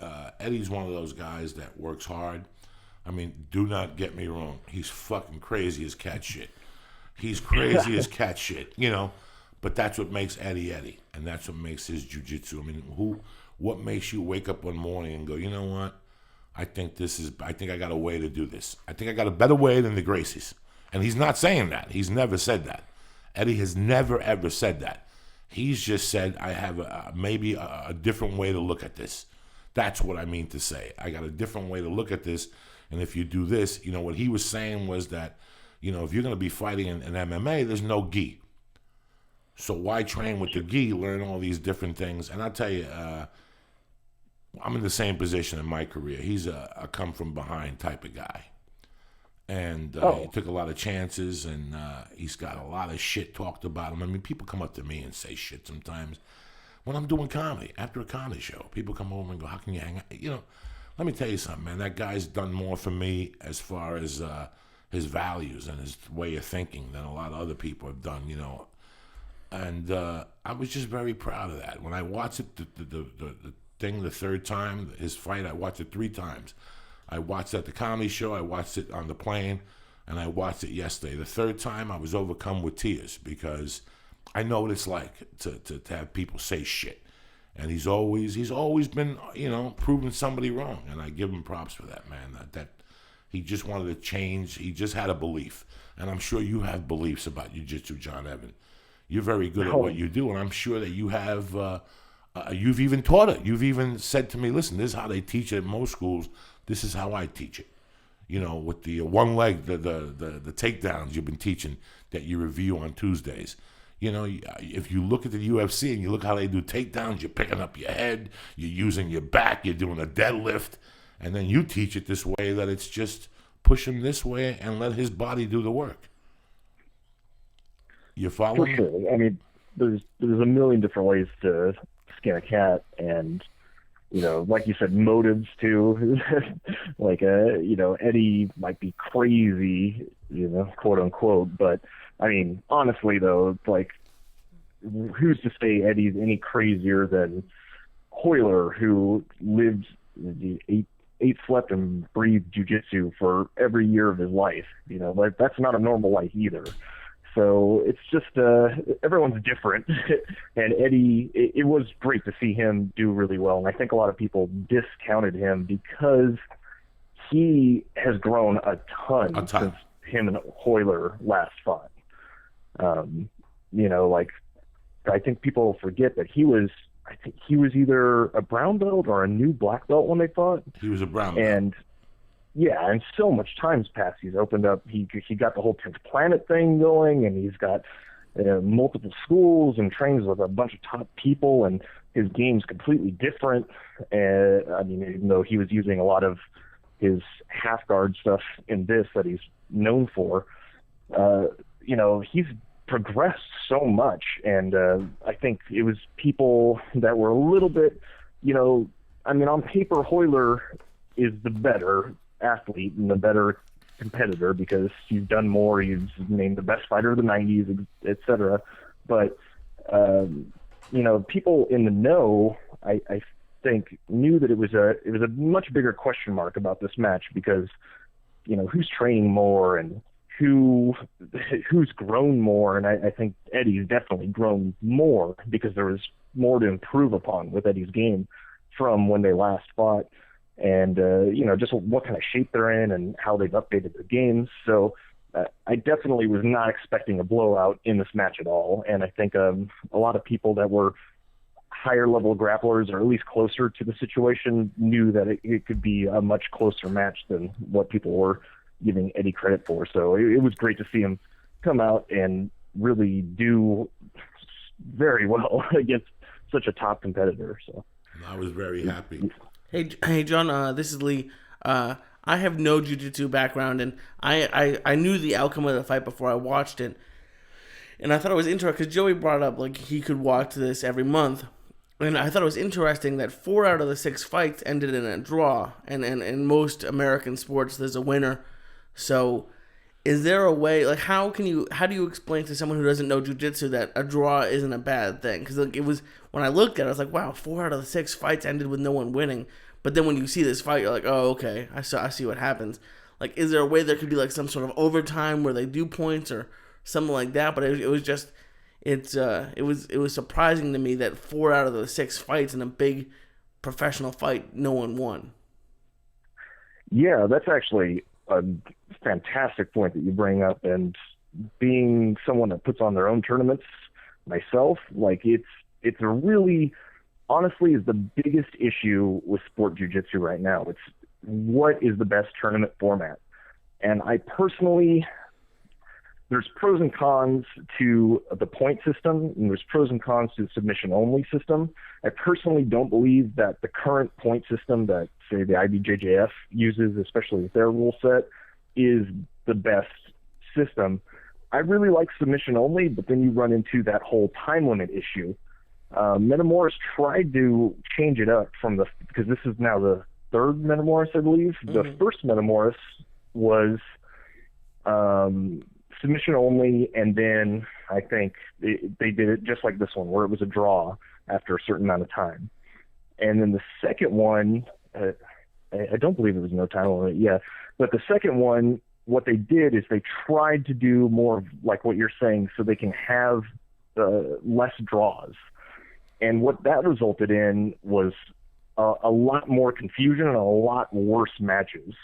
Eddie's one of those guys that works hard. I mean, do not get me wrong. He's fucking crazy as cat shit. He's crazy as cat shit, but that's what makes Eddie Eddie, and that's what makes his jiu-jitsu. I mean, what makes you wake up one morning and go, you know what? I think I got a way to do this. I think I got a better way than the Gracies. And he's not saying that. He's never said that. Eddie has never, ever said that. He's just said, I have maybe a different way to look at this. That's what I mean to say. I got a different way to look at this, and if you do this, what he was saying was that, if you're going to be fighting in MMA, there's no gi. So why train with the gi, learn all these different things? And I'll tell you, I'm in the same position in my career. He's a come from behind type of guy. And he took a lot of chances, and he's got a lot of shit talked about him. I mean, people come up to me and say shit sometimes when I'm doing comedy. After a comedy show, people come over and go, "How can you hang out?" You know, let me tell you something, man. That guy's done more for me as far as his values and his way of thinking than a lot of other people have done, you know. And I was just very proud of that. When I watched it, the thing the third time, his fight, I watched it 3 times. I watched it at the comedy show, I watched it on the plane, and I watched it yesterday. The third time, I was overcome with tears because I know what it's like to have people say shit. And he's always been, you know, proving somebody wrong, and I give him props for that, man. That he just wanted to change. He just had a belief, and I'm sure you have beliefs about jiu-jitsu, John Evan. You're very good at what you do, and I'm sure that you have. You've even taught it. You've even said to me, "Listen, this is how they teach it at most schools. This is how I teach it." You know, with the one leg, the takedowns you've been teaching that you review on Tuesdays. You know, if you look at the UFC and you look how they do takedowns, you're picking up your head, you're using your back, you're doing a deadlift, and then you teach it this way that it's just push him this way and let his body do the work. You follow me? For sure. I mean, there's a million different ways to skin a cat, and you know, like you said, motives too. Like, you know, Eddie might be crazy, you know, quote unquote, but I mean, honestly though, like, who's to say Eddie's any crazier than Hoyler, who lived ate, slept, and breathed jiu-jitsu for every year of his life? You know, like, that's not a normal life either. So it's just everyone's different. And Eddie, it was great to see him do really well. And I think a lot of people discounted him because he has grown a ton since him and Hoyler last fought. You know, like, I think people forget that he was either a brown belt or a new black belt when they fought. He was a brown belt. And yeah, and so much time's passed. He's opened up. He got the whole 10th Planet thing going, and he's got multiple schools and trains with a bunch of top people, and his game's completely different. I mean, even though he was using a lot of his half guard stuff in this that he's known for, you know, he's progressed so much. And I think it was people that were a little bit, you know, I mean, on paper, Hoyler is the better athlete and the better competitor because he's done more. He's named the best fighter of the 90s, etc. But you know, people in the know, I think, knew that it was a much bigger question mark about this match because, you know, who's training more and who's grown more. And I think Eddie's definitely grown more because there was more to improve upon with Eddie's game from when they last fought. And, you know, just what kind of shape they're in and how they've updated their games. So I definitely was not expecting a blowout in this match at all. And I think a lot of people that were higher level grapplers, or at least closer to the situation, knew that it could be a much closer match than what people were giving Eddie credit for. So it was great to see him come out and really do very well against such a top competitor. So I was very happy. Hey, John. This is Lee. I have no jiu-jitsu background, and I knew the outcome of the fight before I watched it, and I thought it was interesting because Joey brought up like he could watch this every month, and I thought it was interesting that 4 out of the 6 fights ended in a draw, and in most American sports there's a winner. So, is there a way, like, how do you explain to someone who doesn't know jiu-jitsu that a draw isn't a bad thing? Because like, it was, when I looked at it, I was like, wow, 4 out of the 6 fights ended with no one winning. But then when you see this fight, you're like, oh, okay, I see what happens. Like, is there a way there could be like some sort of overtime where they do points or something like that? But it was just, it was surprising to me that 4 out of the 6 fights in a big professional fight, no one won. Yeah, that's actually a fantastic point that you bring up. And being someone that puts on their own tournaments myself, like, it's a really, honestly, is the biggest issue with sport jiu-jitsu right now. It's what is the best tournament format. And I personally, there's pros and cons to the point system, and there's pros and cons to the submission-only system. I personally don't believe that the current point system that, say, the IBJJF uses, especially with their rule set, is the best system. I really like submission only, but then you run into that whole time limit issue. Metamoris tried to change it up because this is now the third Metamoris, I believe. Mm-hmm. The first Metamoris was submission only, and then I think they did it just like this one, where it was a draw after a certain amount of time. And then the second one, I don't believe it was no time limit, yeah. But the second one, what they did is they tried to do more of like what you're saying, so they can have less draws. And what that resulted in was a lot more confusion and a lot worse matches.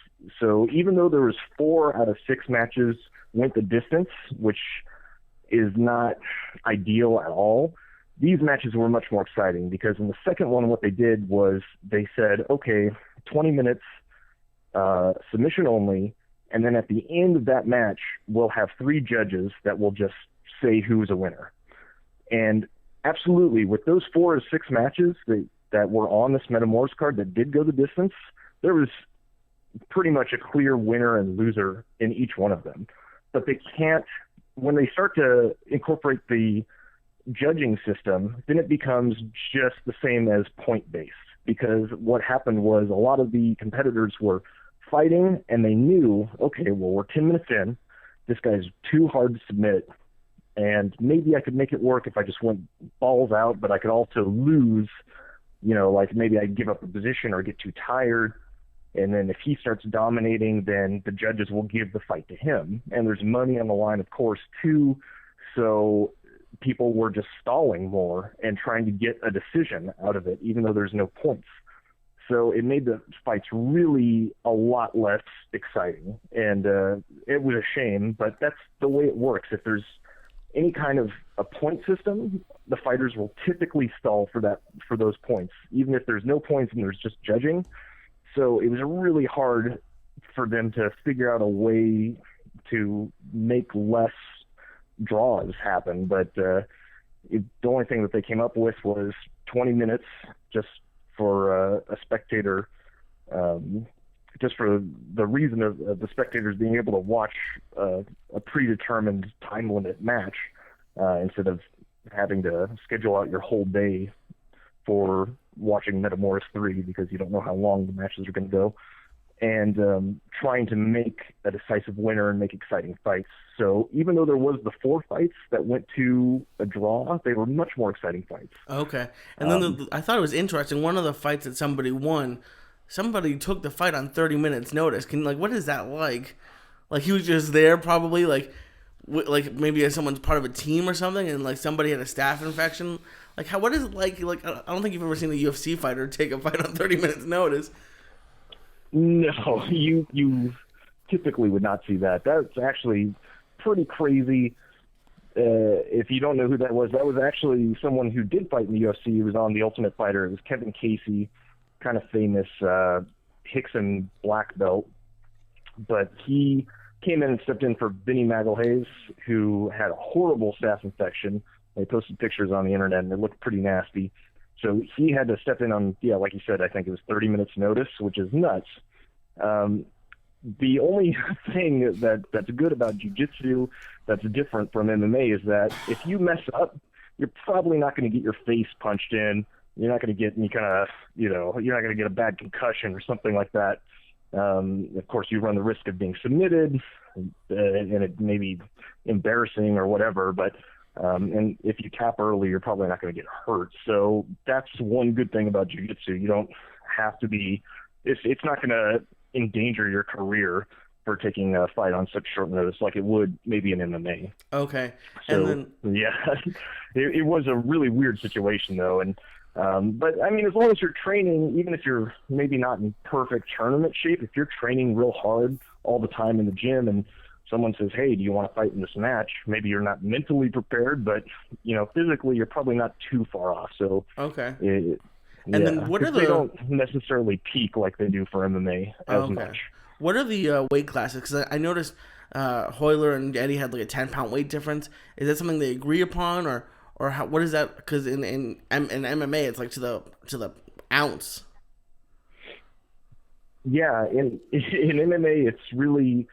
So even though there was 4 out of 6 matches went the distance, which is not ideal at all, these matches were much more exciting, because in the second one, what they did was they said, okay, 20 minutes, submission only, and then at the end of that match, we'll have 3 judges that will just say who's a winner. And absolutely, with those 4 or 6 matches that were on this Metamoris card that did go the distance, there was pretty much a clear winner and loser in each one of them. But they can't, when they start to incorporate the judging system, then it becomes just the same as point-based. Because what happened was a lot of the competitors were fighting, and they knew, okay, well, we're 10 minutes in, this guy's too hard to submit, and maybe I could make it work if I just went balls out, but I could also lose, like maybe I give up a position or get too tired. And then if he starts dominating, then the judges will give the fight to him. And there's money on the line, of course, too. So people were just stalling more and trying to get a decision out of it, even though there's no points. So it made the fights really a lot less exciting. And it was a shame, but that's the way it works. If there's any kind of a point system, the fighters will typically stall for those points, even if there's no points and there's just judging. So it was really hard for them to figure out a way to make less draws happen. But the only thing that they came up with was 20 minutes just for a spectator, just for the reason of the spectators being able to watch a predetermined time limit match instead of having to schedule out your whole day for watching Metamoris 3 because you don't know how long the matches are going to go, and trying to make a decisive winner and make exciting fights. So even though there was the 4 fights that went to a draw, they were much more exciting fights. Okay. And then I thought it was interesting, one of the fights that somebody won, somebody took the fight on 30 minutes notice. What is that like? Like he was just there probably, like maybe someone's part of a team or something, and like somebody had a staph infection. Like what is it like? Like I don't think you've ever seen a UFC fighter take a fight on 30 minutes notice. No, you typically would not see that. That's actually pretty crazy. If you don't know who that was actually someone who did fight in the UFC. He was on The Ultimate Fighter. It was Kevin Casey, kind of famous Hickson black belt. But he came in and stepped in for Vinny Magalhaes, who had a horrible staph infection. They posted pictures on the internet, and it looked pretty nasty. So he had to step in on, like you said, I think it was 30 minutes notice, which is nuts. The only thing that's good about jiu-jitsu that's different from MMA is that if you mess up, you're probably not going to get your face punched in. You're not going to get any kind of, you're not going to get a bad concussion or something like that. Of course, you run the risk of being submitted, and it may be embarrassing or whatever, but and if you tap early, you're probably not going to get hurt. So that's one good thing about jiu-jitsu. You don't have to be, it's not going to endanger your career for taking a fight on such short notice like it would maybe in MMA. Okay. So, and then yeah, it was a really weird situation though. And, but I mean, as long as you're training, even if you're maybe not in perfect tournament shape, if you're training real hard all the time in the gym and someone says, hey, do you want to fight in this match? Maybe you're not mentally prepared, but, physically you're probably not too far off. So, okay. Then what are they don't necessarily peak like they do for MMA as much. What are the weight classes? Because I noticed Hoyler and Eddie had like a 10-pound weight difference. Is that something they agree upon, or how, what is that? Because in MMA it's like to the ounce. Yeah, in MMA it's really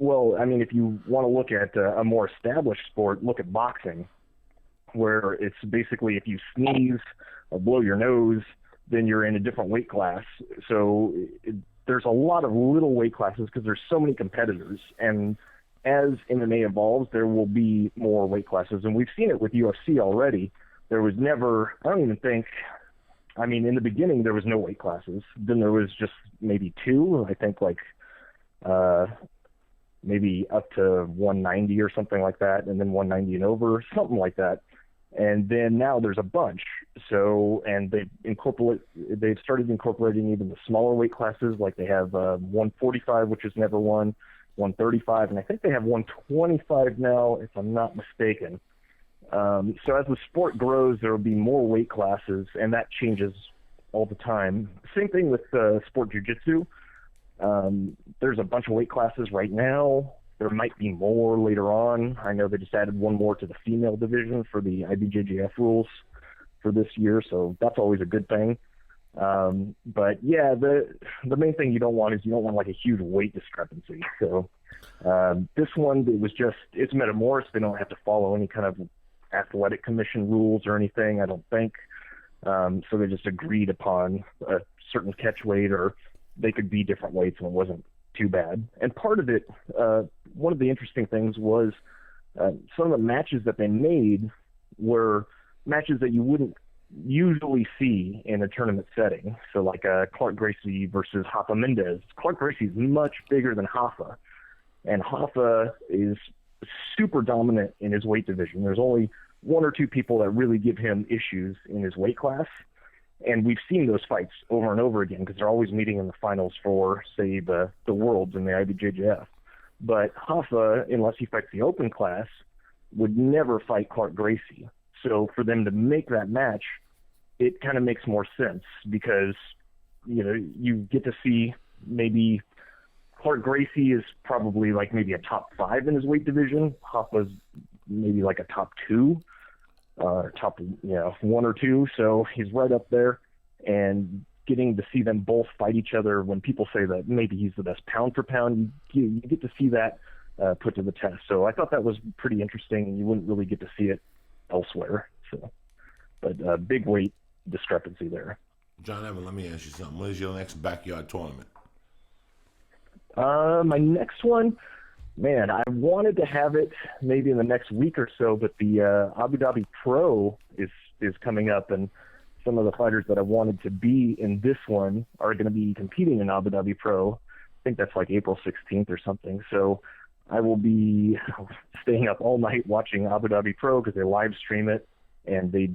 Well, I mean, if you want to look at a more established sport, look at boxing, where it's basically if you sneeze or blow your nose, then you're in a different weight class. So there's a lot of little weight classes because there's so many competitors. And as MMA evolves, there will be more weight classes. And we've seen it with UFC already. There was never, I don't even think, I mean, in the beginning, there was no weight classes. Then there was just maybe two, I think like maybe up to 190 or something like that, and then 190 and over, something like that. And then now there's a bunch. So, and they've started incorporating even the smaller weight classes, like they have 145, which is never one, 135, and I think they have 125 now, if I'm not mistaken. So as the sport grows, there will be more weight classes, and that changes all the time. Same thing with sport jiu-jitsu. There's a bunch of weight classes right now. There might be more later on. I know they just added one more to the female division for the IBJJF rules for this year, so that's always a good thing. But yeah, the main thing you don't want is you don't want like a huge weight discrepancy. So this one, it's Metamoris. They don't have to follow any kind of athletic commission rules or anything, I don't think. So they just agreed upon a certain catch weight, or they could be different weights, and it wasn't too bad. And part of it, one of the interesting things was some of the matches that they made were matches that you wouldn't usually see in a tournament setting. So like Clark Gracie versus Rafa Mendez. Clark Gracie is much bigger than Rafa, and Rafa is super dominant in his weight division. There's only one or two people that really give him issues in his weight class. And we've seen those fights over and over again because they're always meeting in the finals for, say, the Worlds in the IBJJF. But Rafa, unless he fights the open class, would never fight Clark Gracie. So for them to make that match, it kind of makes more sense because, you get to see maybe Clark Gracie is probably like maybe a top 5 in his weight division. Rafa's maybe like a top 2. Top 1 or 2, so he's right up there. And getting to see them both fight each other, when people say that maybe he's the best pound for pound, you get to see that put to the test. So I thought that was pretty interesting, and you wouldn't really get to see it elsewhere. So, but big weight discrepancy there. John Evan, let me ask you something. What is your next backyard tournament? My next one, man, I wanted to have it maybe in the next week or so, but the Abu Dhabi Pro is coming up, and some of the fighters that I wanted to be in this one are going to be competing in Abu Dhabi Pro. I think that's like April 16th or something. So I will be staying up all night watching Abu Dhabi Pro because they live stream it, and they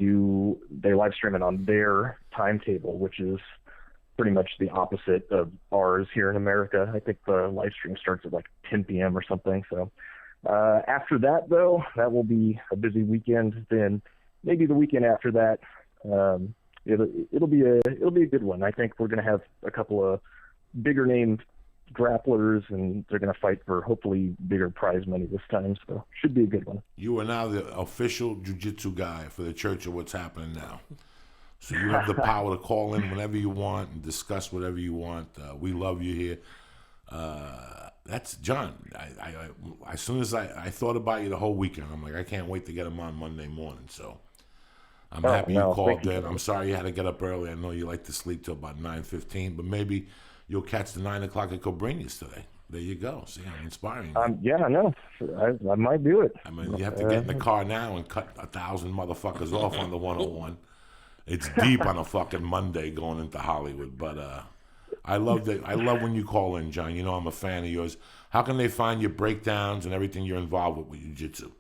live stream it on their timetable, which is pretty much the opposite of ours here in America. I think the live stream starts at like 10 p.m. or something. So after that, though, that will be a busy weekend. Then maybe the weekend after that, it'll be a good one. I think we're going to have a couple of bigger named grapplers, and they're going to fight for hopefully bigger prize money this time. So should be a good one. You are now the official jiu-jitsu guy for the Church of What's Happening Now. So you have the power to call in whenever you want and discuss whatever you want. We love you here. That's John. I as soon as I thought about you the whole weekend, I'm like, I can't wait to get him on Monday morning. So I'm happy you called in. I'm sorry you had to get up early. I know you like to sleep till about 9:15, but maybe you'll catch the 9 o'clock at Cobrinhas today. There you go. See, I'm inspiring you. Yeah, I know. I might do it. I mean, you have to get in the car now and cut 1,000 motherfuckers off on the 101. It's deep on a fucking Monday going into Hollywood, but I love that. I love when you call in, John. You know I'm a fan of yours. How can they find your breakdowns and everything you're involved with jiu-jitsu?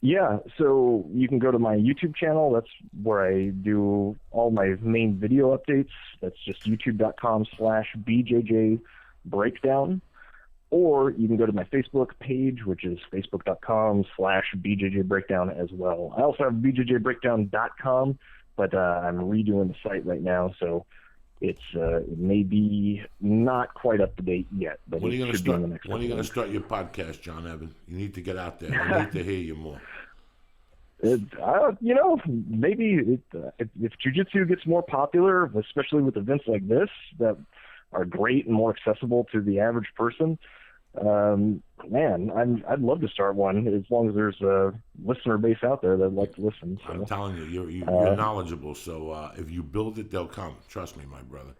Yeah, so you can go to my YouTube channel. That's where I do all my main video updates. That's just youtube.com/BJJ Breakdown. Or you can go to my Facebook page, which is facebook.com/BJJ Breakdown as well. I also have BJJBreakdown.com, but I'm redoing the site right now, so it may be not quite up to date yet, but when it should be in the next When are you going to start your podcast, John Evan? You need to get out there. I need to hear you more. Maybe if jiu-jitsu gets more popular, especially with events like this that are great and more accessible to the average person, Man, I'd love to start one as long as there's a listener base out there that'd like to listen. So. I'm telling you, you're knowledgeable. So if you build it, they'll come. Trust me, my brother.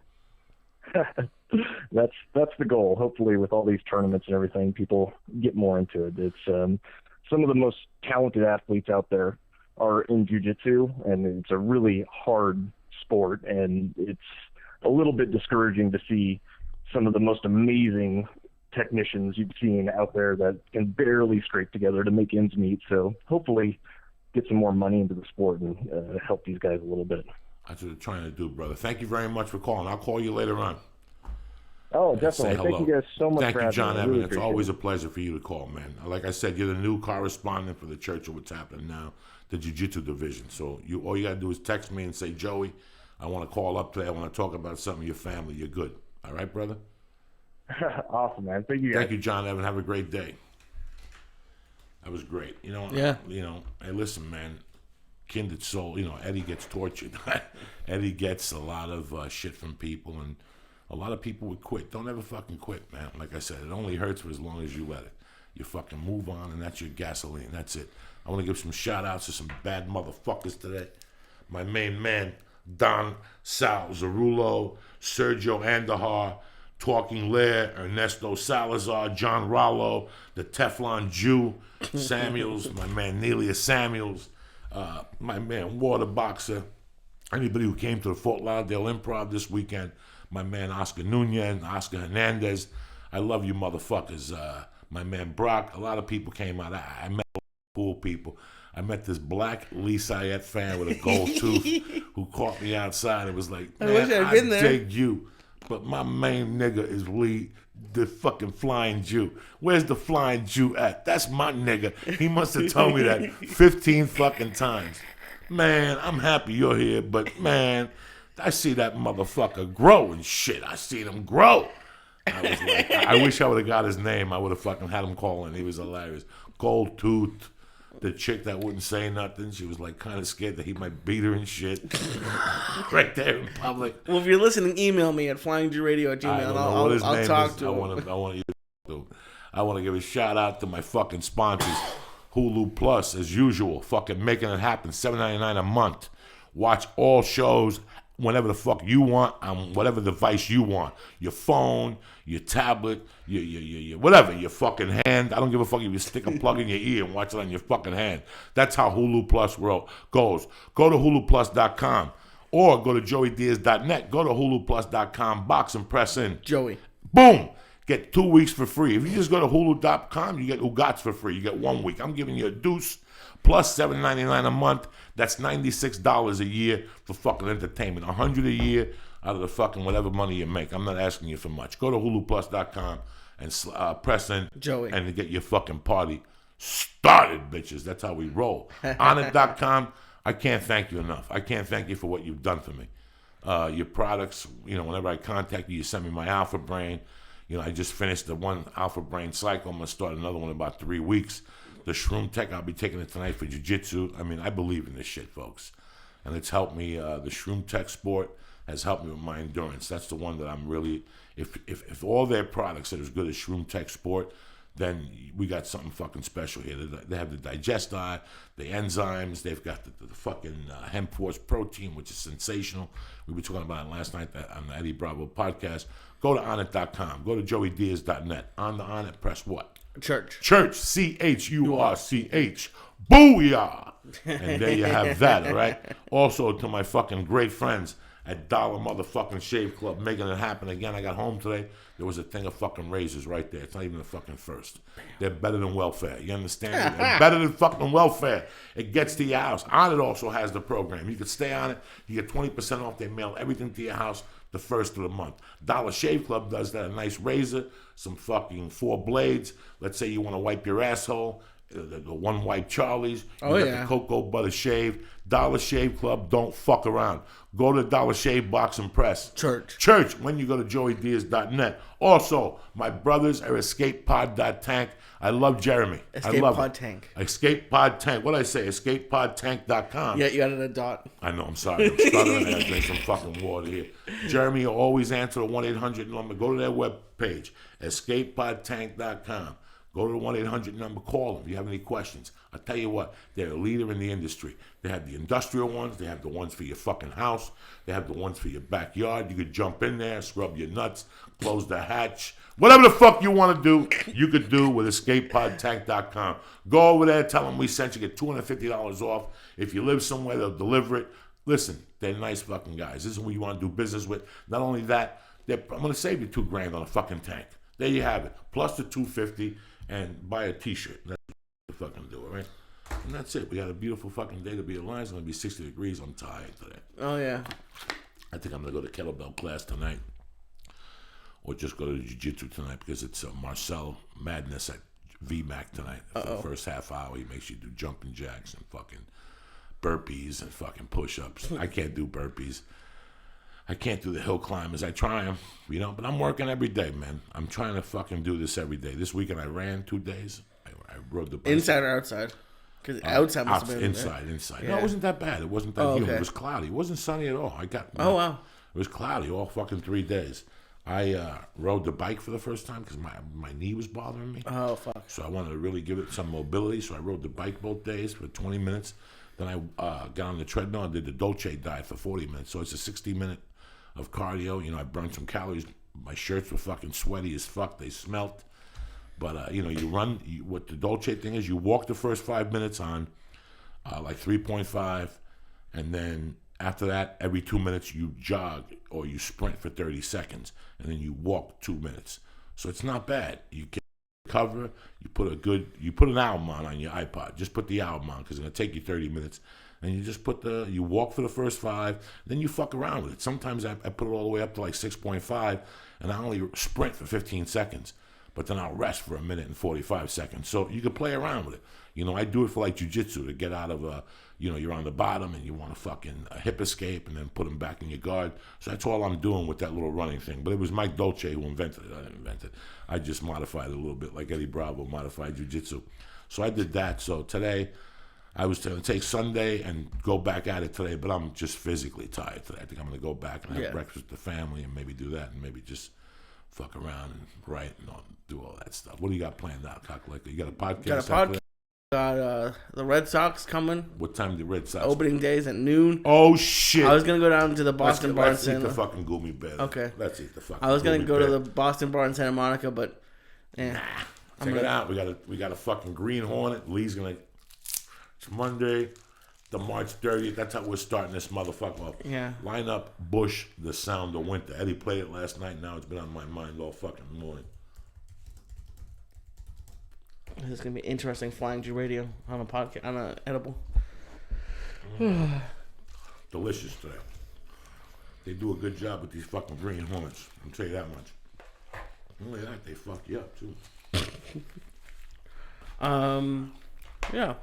That's the goal. Hopefully, with all these tournaments and everything, people get more into it. It's some of the most talented athletes out there are in jiu-jitsu, and it's a really hard sport, and it's a little bit discouraging to see some of the most amazing technicians you've seen out there that can barely scrape together to make ends meet. So hopefully get some more money into the sport and help these guys a little bit. That's what I'm trying to do, brother. Thank you very much for calling. I'll call you later on. Oh, definitely. Thank you guys so much Thank for you, having John me. Evan. Really It's always a pleasure for you to call, man. Like I said, you're the new correspondent for the Church of what's happening now, the Jiu-Jitsu division. So all you got to do is text me and say, Joey, I want to call up today. I want to talk about something with your family. You're good. All right, brother? Awesome, man. Thank you guys. Thank you, John Evan. Have a great day. That was great. Yeah. Hey, listen, man. Kindred soul. Eddie gets tortured. Eddie gets a lot of shit from people, and a lot of people would quit. Don't ever fucking quit, man. Like I said, it only hurts for as long as you let it. You fucking move on, and that's your gasoline. That's it. I want to give some shout-outs to some bad motherfuckers today. My main man, Don Sal Zarullo, Sergio Andahar, Talking Lair, Ernesto Salazar, John Rollo, the Teflon Jew, Samuels, my man Nelia Samuels, my man Water Boxer, anybody who came to the Fort Lauderdale Improv this weekend, my man Oscar Nunez, Oscar Hernandez. I love you motherfuckers. My man Brock, a lot of people came out. I met cool people. I met this black Lee Sayette fan with a gold tooth who caught me outside and was like, man, I wish I'd been there. dig you. But my main nigga is Lee, the fucking flying Jew. Where's the flying Jew at? That's my nigga. He must have told me that 15 fucking times. Man, I'm happy you're here, but man, I see that motherfucker grow and shit. I seen him grow. I was like, I wish I would have got his name. I would have fucking had him calling. He was hilarious. Gold tooth. The chick that wouldn't say nothing, she was like kind of scared that he might beat her and shit. Right there in public. Well, if you're listening, email me at flyingjuradio@gmail. I don't know what his name talk is. to him. I want to give a shout out to my fucking sponsors, Hulu Plus, as usual, fucking making it happen. $7.99 a month. Watch all shows whenever the fuck you want, on whatever device you want. Your phone, your tablet, your whatever, your fucking hand. I don't give a fuck if you stick a plug in your ear and watch it on your fucking hand. That's how Hulu Plus goes. Go to huluplus.com or go to joeydiaz.net. Go to huluplus.com, box and press in. Joey. Boom. Get 2 weeks for free. If you just go to hulu.com, you get Ugats for free. You get 1 week. I'm giving you a deuce plus $7.99 a month. That's $96 a year for fucking entertainment. $100 a year out of the fucking whatever money you make. I'm not asking you for much. Go to huluplus.com and press in Joey. and get your fucking party started, bitches. That's how we roll. Onnit.com, I can't thank you enough. I can't thank you for what you've done for me. Your products, whenever I contact you, you send me my Alpha Brain. I just finished the one Alpha Brain cycle. I'm going to start another one in about 3 weeks. The Shroom Tech, I'll be taking it tonight for Jiu-Jitsu. I mean, I believe in this shit, folks. And it's helped me. The Shroom Tech Sport has helped me with my endurance. That's the one that I'm really, if all their products are as good as Shroom Tech Sport, then we got something fucking special here. They have the Digesti, the enzymes. They've got the fucking Hemp Force protein, which is sensational. We were talking about it last night on the Eddie Bravo podcast. Go to Onnit.com. Go to joeydiaz.net. On the Onnit, press what? Church. CHURCH. Booyah! And there you have that, all right? Also, to my fucking great friends at Dollar Motherfucking Shave Club, making it happen again. I got home today. There was a thing of fucking razors right there. It's not even the fucking first. They're better than welfare. You understand? They're better than fucking welfare. It gets to your house. Onnit also has the program. You can stay on it. You get 20% off. They mail everything to your house the first of the month. Dollar Shave Club does that. A nice razor, some fucking 4 blades. Let's say you want to wipe your asshole the One White Charlies. You Oh, got yeah. the Cocoa Butter Shave. Dollar Shave Club, don't fuck around. Go to Dollar Shave Box and Press. Church, when you go to joeydiaz.net. Also, my brothers are escapepod.tank. I love Jeremy. Escape I love Pod it. Tank. Escape Pod Tank. What did I say? Escapepodtank.com. Yeah, you added a dot. I know, I'm sorry. I'm stuttering. I gotta drink some fucking water here. Jeremy will always answer the 1-800 number. Go to their webpage, escapepodtank.com. Go to the 1-800 number, call them if you have any questions. I'll tell you what, they're a leader in the industry. They have the industrial ones. They have the ones for your fucking house. They have the ones for your backyard. You could jump in there, scrub your nuts, close the hatch. Whatever the fuck you want to do, you could do with escapepodtank.com. Go over there, tell them we sent you, get $250 off. If you live somewhere, they'll deliver it. Listen, they're nice fucking guys. This is who you want to do business with. Not only that, I'm going to save you $2,000 on a fucking tank. There you have it. Plus the $250 and buy a t-shirt. That's what you fucking do, all right? And that's it. We had a beautiful fucking day to be alive. It's going to be 60 degrees. I'm tired today. Oh, yeah. I think I'm going to go to kettlebell class tonight. Or just go to Jiu-jitsu tonight because it's Marcel Madness at VMAC tonight. For the first half hour, he makes you do jumping jacks and fucking burpees and fucking push-ups. I can't do burpees. I can't do the hill climbers. I try them, but I'm working every day, man. I'm trying to fucking do this every day. This weekend I ran 2 days. I rode the bike. Inside or outside? Because outside must have been... Inside. Yeah. No, it wasn't that bad. It wasn't that humid. Okay. It was cloudy. It wasn't sunny at all. Oh, wow. It was cloudy all fucking 3 days. I rode the bike for the first time because my knee was bothering me. Oh, fuck. So I wanted to really give it some mobility. So I rode the bike both days for 20 minutes. Then I got on the treadmill and did the Dolce diet for 40 minutes. So it's a 60-minute of cardio. I burned some calories. My shirts were fucking sweaty as fuck. They smelt. But, you run. What the Dolce thing is, you walk the first 5 minutes on like 3.5. And then after that, every 2 minutes you jog or you sprint for 30 seconds. And then you walk 2 minutes. So it's not bad. You can cover. You put an album on your iPod. Just put the album on because it's going to take you 30 minutes. And you just you walk for the first 5, then you fuck around with it. Sometimes I put it all the way up to like 6.5, and I only sprint for 15 seconds. But then I'll rest for 1 minute and 45 seconds. So you can play around with it. I do it for like jiu-jitsu to get out of you're on the bottom and you want to fucking hip escape and then put them back in your guard. So that's all I'm doing with that little running thing. But it was Mike Dolce who invented it. I didn't invent it. I just modified it a little bit like Eddie Bravo modified jiu-jitsu. So I did that. So today, I was going to take Sunday and go back at it today, but I'm just physically tired today. I think I'm going to go back and have breakfast with the family and maybe do that and maybe just fuck around and write and do all that stuff. What do you got planned out, Cocklicker? You got a podcast? Got the Red Sox coming. What time do the Red Sox? Opening days at noon. Oh, shit. I was going to go down to the Boston Bar in Santa... Let's eat the fucking Goomy Bear. Okay. Let's eat the fucking I was going to go bear. to the Boston Bar in Santa Monica, but... Nah. Check it out. We got a fucking Green Hornet. Lee's going to... It's Monday, the March 30th. That's how we're starting this motherfucker off. Yeah. Line up Bush, The Sound of Winter. Eddie played it last night. Now it's been on my mind all fucking morning. This is going to be interesting flying G radio on a podcast, on an edible. Delicious today. They do a good job with these fucking Green Hornets. I'll tell you that much. Not only that, they fuck you up too. Yeah.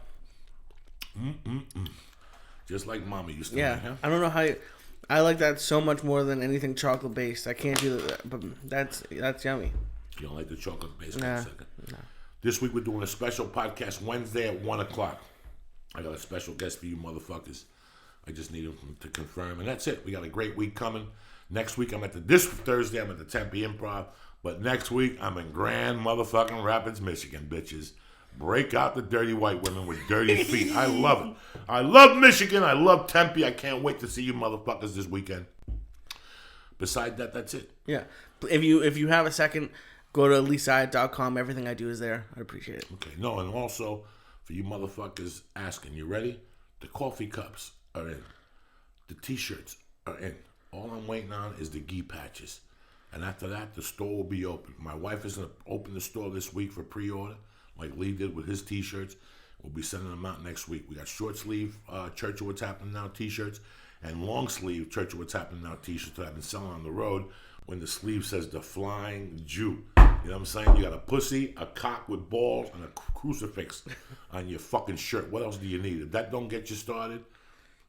Just like Mama used to. Yeah. Make, huh? I don't know how I like that so much more than anything chocolate based. I can't do that, but that's yummy. You don't like the chocolate base? Nah. This week we're doing a special podcast Wednesday at 1 o'clock. I got a special guest for you motherfuckers. I just need them to confirm. And that's it. We got a great week coming. Next week this Thursday I'm at the Tempe Improv. But next week I'm in Grand motherfucking Rapids, Michigan, bitches. Break out the dirty white women with dirty feet. I love it. I love Michigan. I love Tempe. I can't wait to see you motherfuckers this weekend. Beside that, that's it. Yeah. If you have a second, go to leeside.com. Everything I do is there. I appreciate it. Okay. No, and also, for you motherfuckers asking, you ready? The coffee cups are in. The t-shirts are in. All I'm waiting on is the gi patches. And after that, the store will be open. My wife is going to open the store this week for pre-order, like Lee did with his t-shirts. We'll be sending them out next week. We got short sleeve Church of What's Happening Now t-shirts and long sleeve Church of What's Happening Now t-shirts that I've been selling on the road. when the sleeve says the Flying Jew. You know what I'm saying? You got a pussy, a cock with balls, and a crucifix on your fucking shirt. What else do you need? If that don't get you started,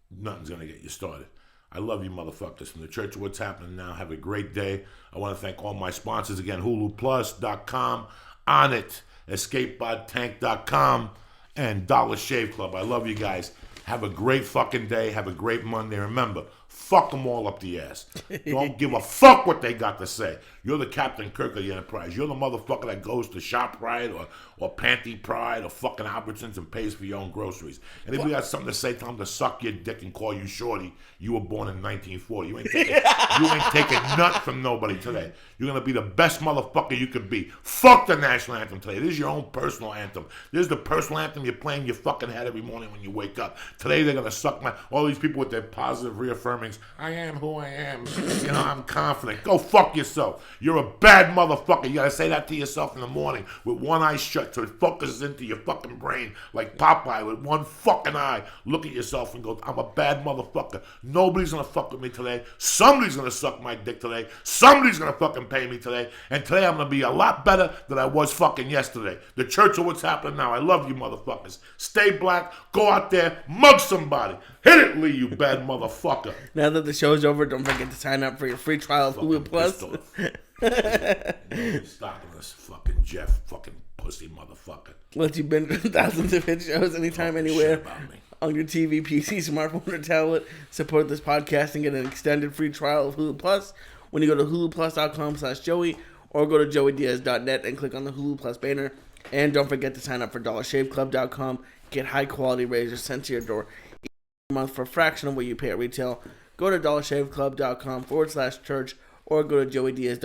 nothing's going to get you started. I love you motherfuckers. From the Church of What's Happening Now, have a great day. I want to thank all my sponsors again, HuluPlus.com, On It, EscapePodTank.com, and Dollar Shave Club. I love you guys. Have a great fucking day. Have a great Monday. Remember, fuck them all up the ass. Don't give a fuck what they got to say. You're the Captain Kirk of the Enterprise. You're the motherfucker that goes to ShopRite or Panty Pride or fucking Albertsons and pays for your own groceries. And if you got something to say, tell them to suck your dick and call you shorty. You were born in 1940. You ain't taking nut from nobody today. You're going to be the best motherfucker you could be. Fuck the national anthem today. This is your own personal anthem. This is the personal anthem you're playing your fucking head every morning when you wake up. Today they're going to suck all these people with their positive reaffirmings. I am who I am. I'm confident. Go fuck yourself. You're a bad motherfucker. You got to say that to yourself in the morning with one eye shut so it focuses into your fucking brain like Popeye with one fucking eye. Look at yourself and go, I'm a bad motherfucker. Nobody's going to fuck with me today. Somebody's going to suck my dick today. Somebody's going to fucking pay me today. And today I'm going to be a lot better than I was fucking yesterday. The Church of What's Happening Now. I love you motherfuckers. Stay black. Go out there. Mug somebody. Hit it, Lee, you bad motherfucker. Now that the show's over, don't forget to sign up for your free trial of Hulu Plus. Stopping us, fucking Jeff, fucking pussy motherfucker. Let you binge thousands of hit shows anytime, anywhere. On your TV, PC, smartphone, or tablet. Support this podcast and get an extended free trial of Hulu Plus when you go to huluplus.com/Joey or go to joeydiaz.net and click on the Hulu Plus banner. And don't forget to sign up for dollarshaveclub.com. Get high quality razors sent to your door each month for a fraction of what you pay at retail. Go to dollarshaveclub.com/church or go to joeydiaz.net.